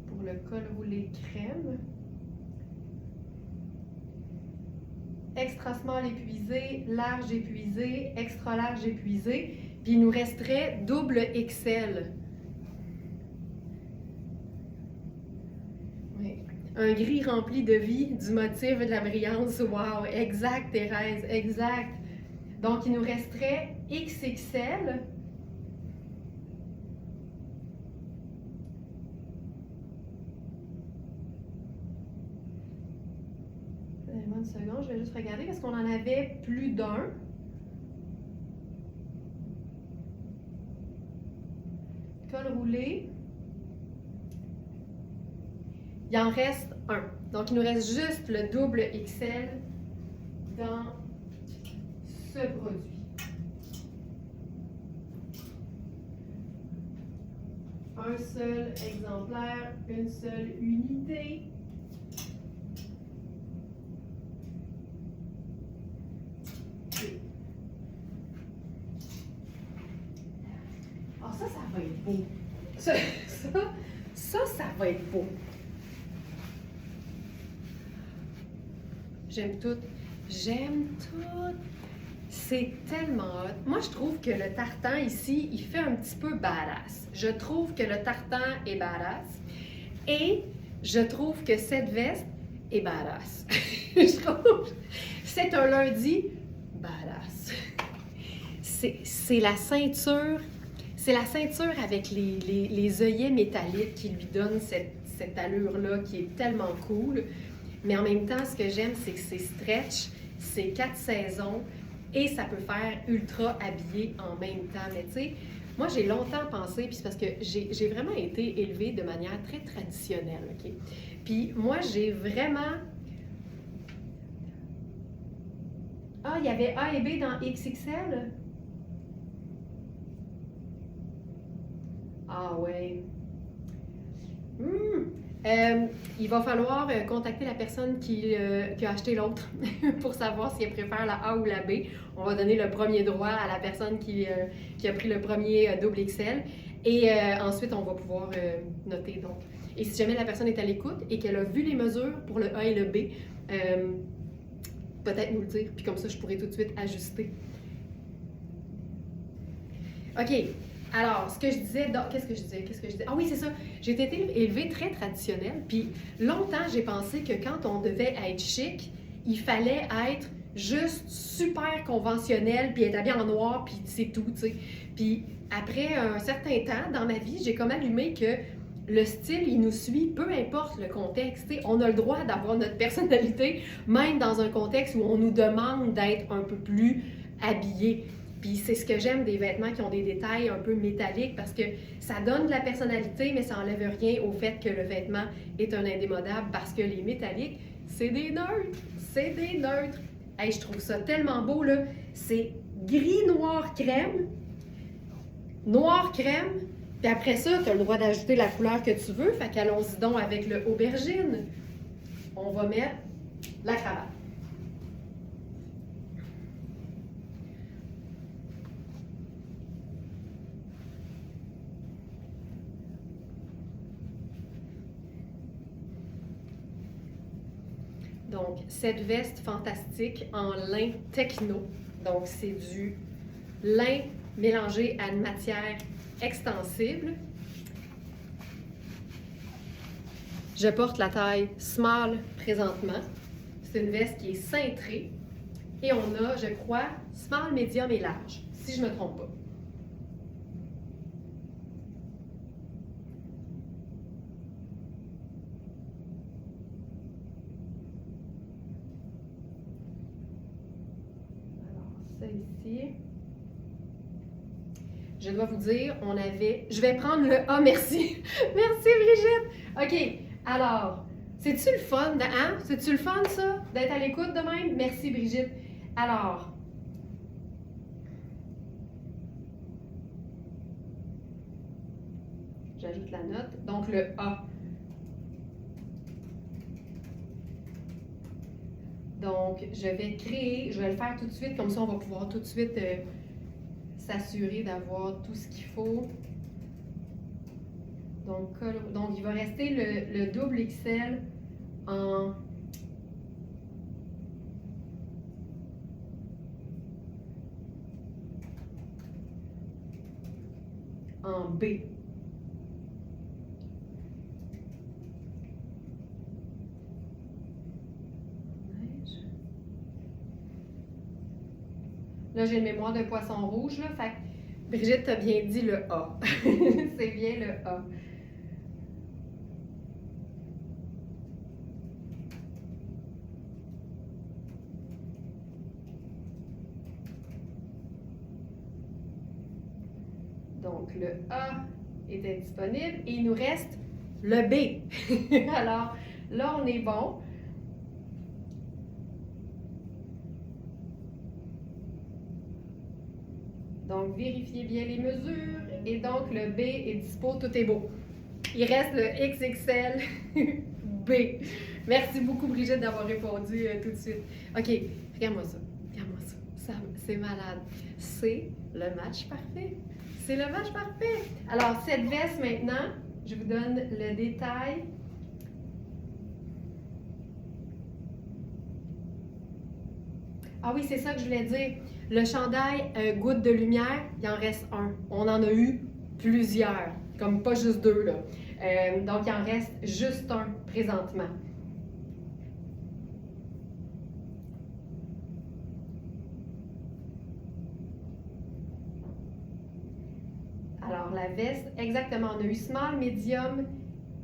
S1: Pour le col roulé crème. Extra small épuisé, large épuisé, extra large épuisé, puis il nous resterait double XL. Oui. Un gris rempli de vie, du motif, de la brillance. Wow, exact Thérèse, exact. Donc il nous resterait XXL. Donnez-moi une seconde, je vais juste regarder parce qu'on en avait plus d'un. Col roulé. Il en reste un. Donc, il nous reste juste le double XL dans ce produit. Un seul exemplaire, une seule unité. Ah, ça va être beau. Ça va être beau. J'aime tout. J'aime tout. C'est tellement hot. Moi, je trouve que le tartan ici, il fait un petit peu badass. Je trouve que le tartan est badass. Et je trouve que cette veste est badass. Je trouve c'est un lundi badass. C'est la ceinture. C'est la ceinture avec les œillets métalliques qui lui donnent cette allure-là qui est tellement cool. Mais en même temps, ce que j'aime, c'est que c'est stretch, c'est 4 saisons et ça peut faire ultra habillé en même temps. Mais tu sais, moi, j'ai longtemps pensé, puis c'est parce que j'ai vraiment été élevée de manière très traditionnelle, OK? Puis moi, j'ai vraiment... Ah, il y avait A et B dans XXL? Ah ouais. Il va falloir contacter la personne qui a acheté l'autre pour savoir si elle préfère la A ou la B. On va donner le premier droit à la personne qui a pris le premier double XL. Et ensuite, on va pouvoir noter. Donc. Et si jamais la personne est à l'écoute et qu'elle a vu les mesures pour le A et le B, peut-être nous le dire. Puis comme ça, je pourrais tout de suite ajuster. OK. Alors, ce que je disais, qu'est-ce que je disais? Ah oui, c'est ça. J'ai été élevée très traditionnelle, puis longtemps, j'ai pensé que quand on devait être chic, il fallait être juste super conventionnel, puis être habillé en noir, puis c'est tout, tu sais. Puis après un certain temps dans ma vie, j'ai comme allumé que le style, il nous suit, peu importe le contexte. T'sais, on a le droit d'avoir notre personnalité, même dans un contexte où on nous demande d'être un peu plus habillé. Puis c'est ce que j'aime des vêtements qui ont des détails un peu métalliques parce que ça donne de la personnalité, mais ça enlève rien au fait que le vêtement est un indémodable parce que les métalliques, c'est des neutres. C'est des neutres. Hey, je trouve ça tellement beau, là. C'est gris, noir, crème. Noir, crème. Puis après ça, tu as le droit d'ajouter la couleur que tu veux. Fait qu'allons-y donc avec le aubergine. On va mettre la cravate. Donc, cette veste fantastique en lin techno. Donc, c'est du lin mélangé à une matière extensible. Je porte la taille small présentement. C'est une veste qui est cintrée. Et on a, je crois, small, médium et large, si je ne me trompe pas. Ça ici. Je dois vous dire, on avait... Je vais prendre le A, merci. Merci, Brigitte. OK, alors, c'est-tu le fun, hein? C'est-tu le fun, ça, d'être à l'écoute de même? Merci, Brigitte. Alors, j'ajoute la note. Donc, le A. Donc, je vais le faire tout de suite, comme ça on va pouvoir tout de suite s'assurer d'avoir tout ce qu'il faut. Donc, il va rester le double XL en B. Là, j'ai une mémoire de poisson rouge, là, fait que Brigitte t'a bien dit le A. C'est bien le A. Donc, le A était disponible et il nous reste le B. Alors, là, on est bon. Donc, vérifiez bien les mesures. Et donc, le B est dispo, tout est beau. Il reste le XXL B. Merci beaucoup, Brigitte, d'avoir répondu tout de suite. OK, regarde-moi ça. Regarde-moi ça. C'est malade. C'est le match parfait. C'est le match parfait. Alors, cette veste, maintenant, je vous donne le détail. Ah oui, c'est ça que je voulais dire. Le chandail goutte de lumière, il en reste un. On en a eu plusieurs, comme pas juste deux, là. Donc, il en reste juste un présentement. Alors, la veste, exactement, on a eu small, medium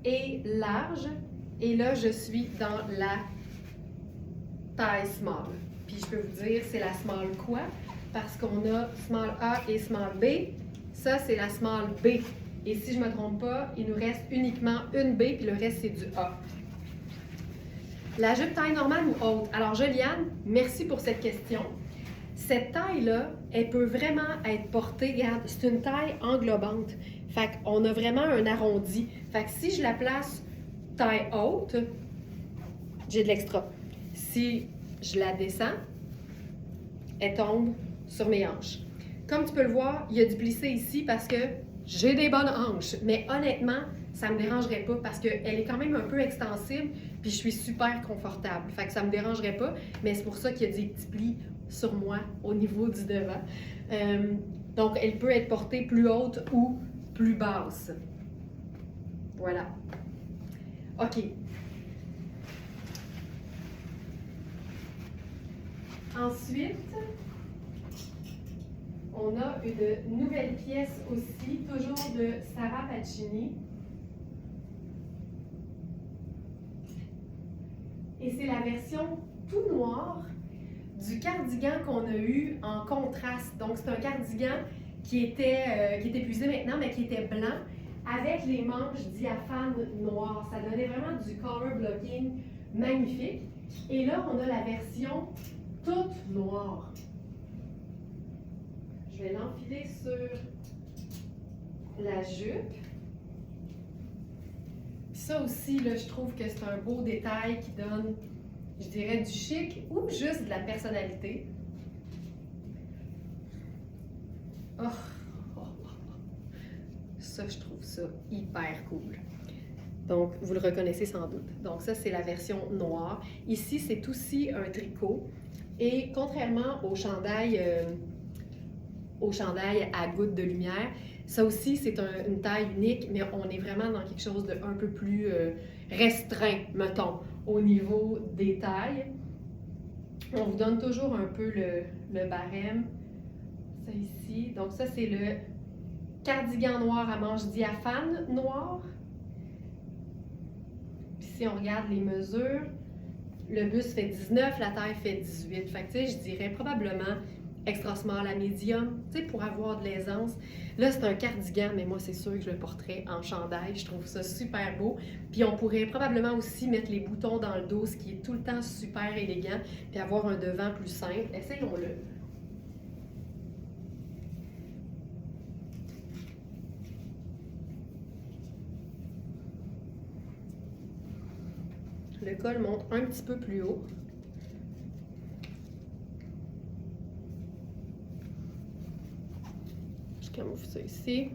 S1: et large. Et là, je suis dans la taille small. Puis je peux vous dire, c'est la small quoi? Parce qu'on a small A et small B. Ça, c'est la small B. Et si je ne me trompe pas, il nous reste uniquement une B, puis le reste, c'est du A. La jupe taille normale ou haute? Alors, Juliane, merci pour cette question. Cette taille-là, elle peut vraiment être portée, regarde, c'est une taille englobante. Fait qu'on a vraiment un arrondi. Fait que si je la place taille haute, j'ai de l'extra. Si je la descends, elle tombe sur mes hanches. Comme tu peux le voir, il y a du plissé ici parce que j'ai des bonnes hanches. Mais honnêtement, ça ne me dérangerait pas parce qu'elle est quand même un peu extensible puis je suis super confortable. Fait que ça ne me dérangerait pas, mais c'est pour ça qu'il y a des petits plis sur moi au niveau du devant. Donc, elle peut être portée plus haute ou plus basse. Voilà. OK. Ensuite, on a une nouvelle pièce aussi, toujours de Sarah Pacini. Et c'est la version tout noir du cardigan qu'on a eu en contraste. Donc, c'est un cardigan qui était épuisé maintenant, mais qui était blanc, avec les manches diaphanes noires. Ça donnait vraiment du color blocking magnifique. Et là, on a la version toute noire. Je vais l'enfiler sur la jupe. Puis ça aussi, là, je trouve que c'est un beau détail qui donne, je dirais, du chic ou juste de la personnalité. Oh. Ça, je trouve ça hyper cool. Donc, vous le reconnaissez sans doute. Donc, ça, c'est la version noire. Ici, c'est aussi un tricot. Et contrairement au chandail à gouttes de lumière, ça aussi, c'est une taille unique, mais on est vraiment dans quelque chose d'un peu plus restreint, mettons, au niveau des tailles. On vous donne toujours un peu le barème. Ça ici. Donc, ça, c'est le cardigan noir à manches diaphane noir. Puis si on regarde les mesures, le buste fait 19, la taille fait 18. Fait que, tu sais, je dirais probablement extra small à medium, tu sais, pour avoir de l'aisance. Là, c'est un cardigan, mais moi, c'est sûr que je le porterais en chandail. Je trouve ça super beau. Puis on pourrait probablement aussi mettre les boutons dans le dos, ce qui est tout le temps super élégant, puis avoir un devant plus simple. Essayons-le. Le col monte un petit peu plus haut. Je camoufle ça ici.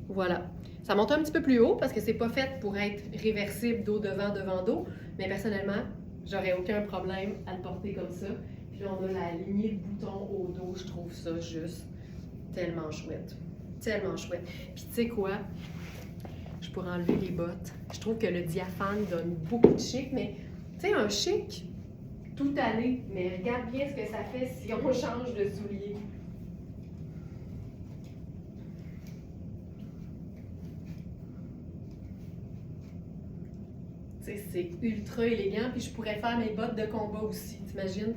S1: Voilà. Ça monte un petit peu plus haut parce que c'est pas fait pour être réversible dos devant, devant dos. Mais personnellement, j'aurais aucun problème à le porter comme ça. Puis là, on a la lignée de boutons au dos. Je trouve ça juste tellement chouette. Tellement chouette. Puis tu sais quoi? Je pourrais enlever les bottes. Je trouve que le diaphane donne beaucoup de chic, mais tu sais, un chic tout allé. Mais regarde bien ce que ça fait si on change de soulier. Tu sais, c'est ultra élégant, puis je pourrais faire mes bottes de combat aussi, t'imagines?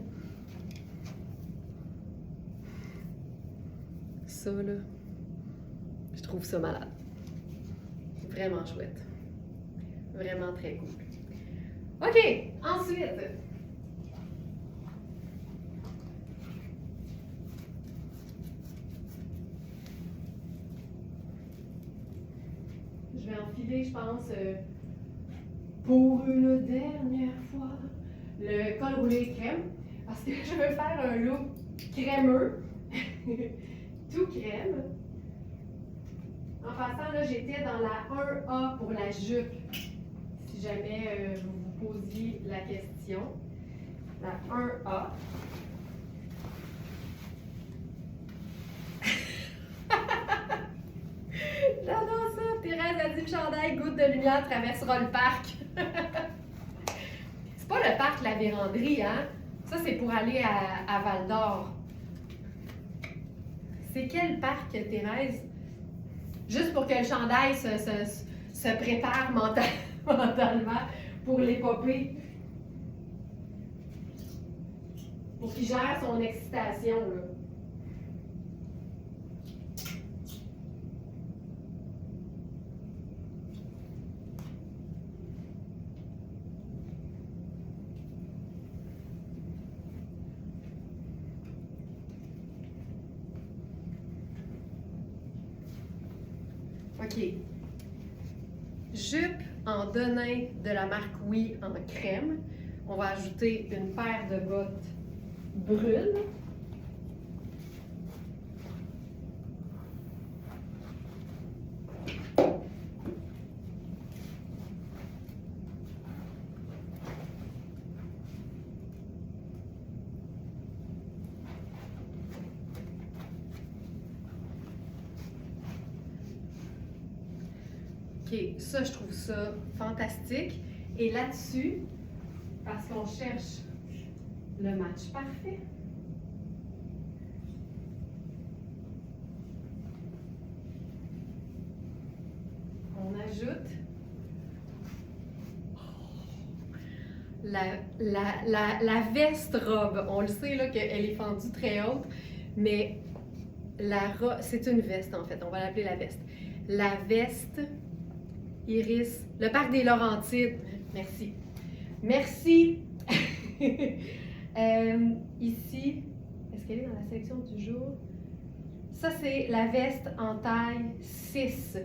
S1: Ça, là, je trouve ça malade. Vraiment chouette. Vraiment très cool. OK, ensuite. Je vais enfiler, je pense, pour une dernière fois, le col roulé crème. Parce que je veux faire un look crémeux. Tout crème. En passant, là, j'étais dans la 1A pour la jupe. Si jamais vous vous posiez la question. La 1A. J'adore ça. Thérèse a dit le chandail goutte de lumière traversera le parc. C'est pas le parc La Vérandrie, hein? Ça, c'est pour aller à Val d'Or. C'est quel parc, Thérèse? Juste pour que le chandail se prépare mentalement pour l'épopée. Pour qu'il gère son excitation, là. OK. Jupe en denim de la marque Oui en crème. On va ajouter une paire de bottes brunes. OK, ça, je trouve ça fantastique. Et là-dessus, parce qu'on cherche le match parfait, on ajoute la veste robe. On le sait là qu'elle est fendue très haute, mais la robe, c'est une veste en fait, on va l'appeler la veste. La veste Iris, le parc des Laurentides. Merci. Merci. Ici, est-ce qu'elle est dans la sélection du jour? Ça, c'est la veste en taille 6.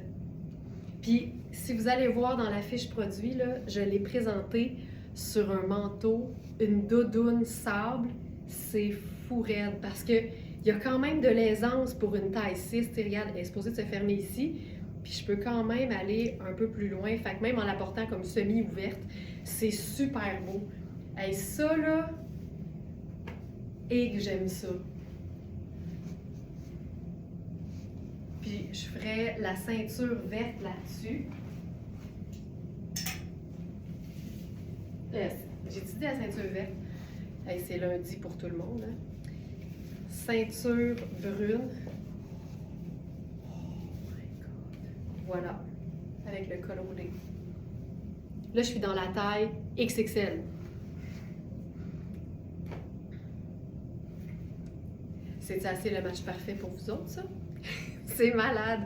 S1: Puis, si vous allez voir dans la fiche produit, là, je l'ai présentée sur un manteau, une doudoune sable. C'est fou raide parce qu'il y a quand même de l'aisance pour une taille 6. Regarde, elle est supposée de se fermer ici. Puis je peux quand même aller un peu plus loin. Fait que même en la portant comme semi-ouverte, c'est super beau. Hey, ça là, et que j'aime ça. Puis je ferais la ceinture verte là-dessus. J'ai dit la ceinture verte. Hey, c'est lundi pour tout le monde. Hein? Ceinture brune. Voilà, avec le col roulé. Là, je suis dans la taille XXL. C'est assez le match parfait pour vous autres, ça? C'est malade.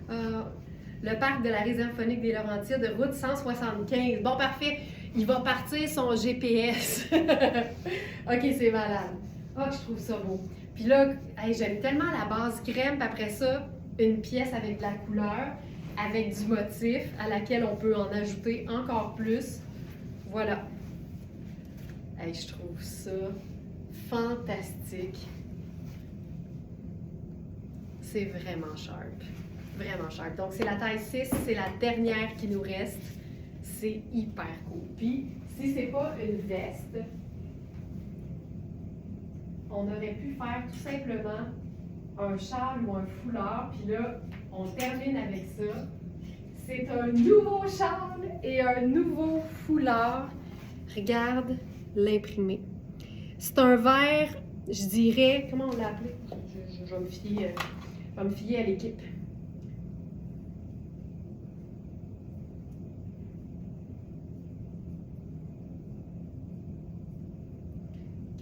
S1: Le parc de la réserve phonique des Laurentides, route 175. Bon, parfait. Il va partir son GPS. OK, c'est malade. Oh, je trouve ça beau. Puis là, hey, j'aime tellement la base crème, puis après ça, une pièce avec de la couleur, avec du motif à laquelle on peut en ajouter encore plus. Voilà. Hey, je trouve ça fantastique. C'est vraiment sharp. Vraiment sharp. Donc, c'est la taille 6, c'est la dernière qui nous reste. C'est hyper cool. Puis, si c'est pas une veste, on aurait pu faire tout simplement un châle ou un foulard, puis là, on termine avec ça. C'est un nouveau châle et un nouveau foulard. Regarde l'imprimé. C'est un vert, je dirais, comment on l'a appelé? Je vais me fier à l'équipe.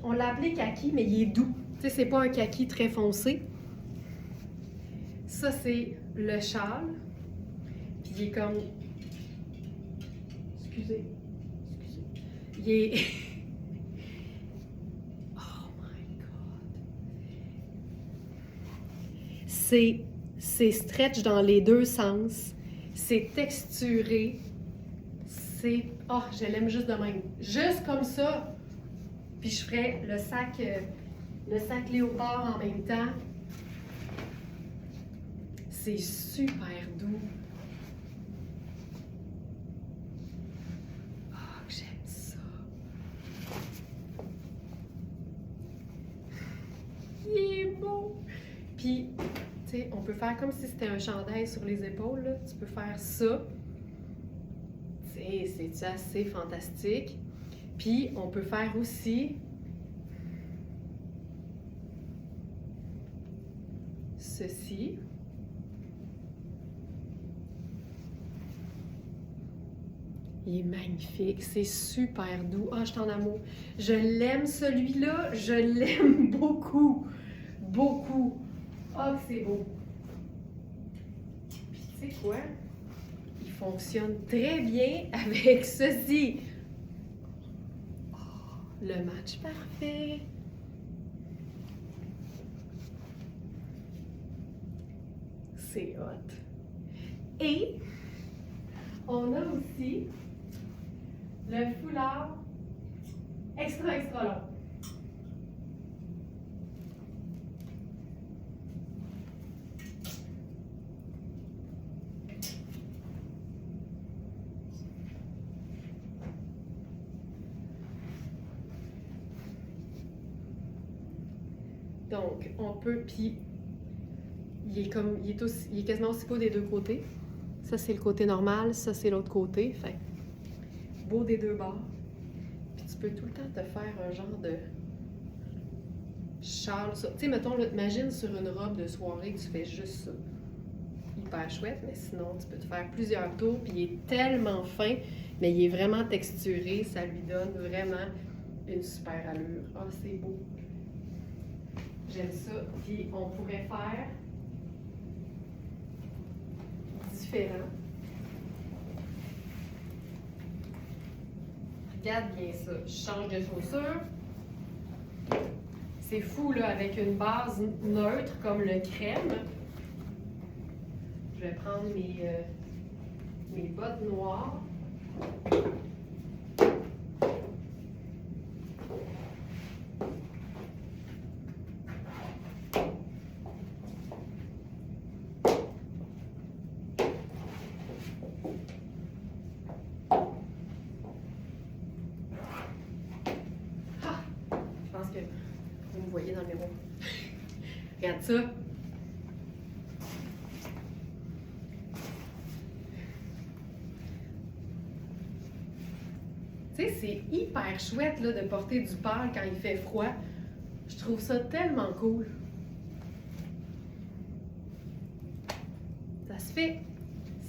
S1: On l'a appelé kaki, mais il est doux. Tu sais, c'est pas un kaki très foncé. Ça, c'est le châle. Puis il est comme... Excusez. Il est... Oh my God. C'est stretch dans les deux sens. C'est texturé. C'est... Oh, je l'aime juste de même. Juste comme ça. Puis je ferais le sac léopard en même temps. C'est super doux. Oh, que j'aime ça. Il est beau. Puis, tu sais, on peut faire comme si c'était un chandail sur les épaules. Là. Tu peux faire ça. C'est assez fantastique. Puis, on peut faire aussi ceci. Il est magnifique, c'est super doux. Ah, je suis en amour. Je l'aime celui-là, je l'aime beaucoup. Beaucoup. Ah, que c'est beau. Puis, tu sais quoi? Il fonctionne très bien avec ceci. Le match parfait. C'est hot. Et on a aussi le foulard extra long. Donc, on peut, puis il est quasiment aussi beau des deux côtés. Ça, c'est le côté normal, ça, c'est l'autre côté. Fait beau des deux bords. Puis tu peux tout le temps te faire un genre de châle. Tu sais, mettons, là, imagine sur une robe de soirée que tu fais juste ça. Hyper chouette, mais sinon, tu peux te faire plusieurs tours. Puis il est tellement fin, mais il est vraiment texturé. Ça lui donne vraiment une super allure. Ah, c'est beau. J'aime ça. Puis on pourrait faire différent. Regarde bien ça. Je change de chaussure. C'est fou, là, avec une base neutre comme le crème. Je vais prendre mes bottes noires. Je pense que vous me voyez dans le miroir. Regarde ça. Tu sais, c'est hyper chouette là, de porter du pâle quand il fait froid. Je trouve ça tellement cool. Ça se fait.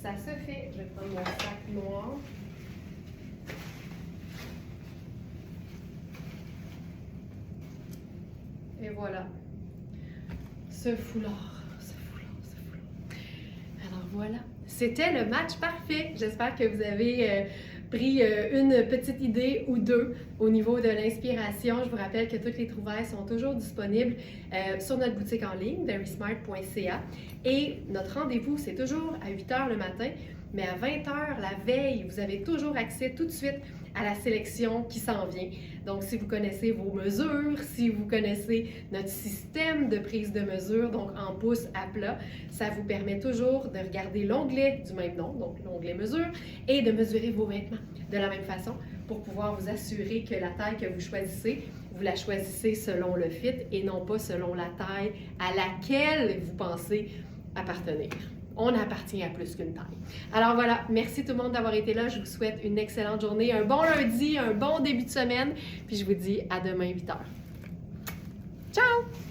S1: Ça se fait. Je vais prendre mon sac noir. Et voilà. Ce foulard. Alors voilà. C'était le match parfait. J'espère que vous avez pris une petite idée ou deux au niveau de l'inspiration. Je vous rappelle que toutes les trouvailles sont toujours disponibles sur notre boutique en ligne, verysmart.ca. Et notre rendez-vous, c'est toujours à 8h le matin, mais à 20h la veille, vous avez toujours accès tout de suite à la sélection qui s'en vient. Donc, si vous connaissez vos mesures, si vous connaissez notre système de prise de mesure, donc en pouces à plat, ça vous permet toujours de regarder l'onglet du même nom, donc l'onglet mesure, et de mesurer vos vêtements de la même façon pour pouvoir vous assurer que la taille que vous choisissez, vous la choisissez selon le fit et non pas selon la taille à laquelle vous pensez appartenir. On appartient à plus qu'une taille. Alors voilà, merci tout le monde d'avoir été là. Je vous souhaite une excellente journée, un bon lundi, un bon début de semaine. Puis je vous dis à demain 8h. Ciao!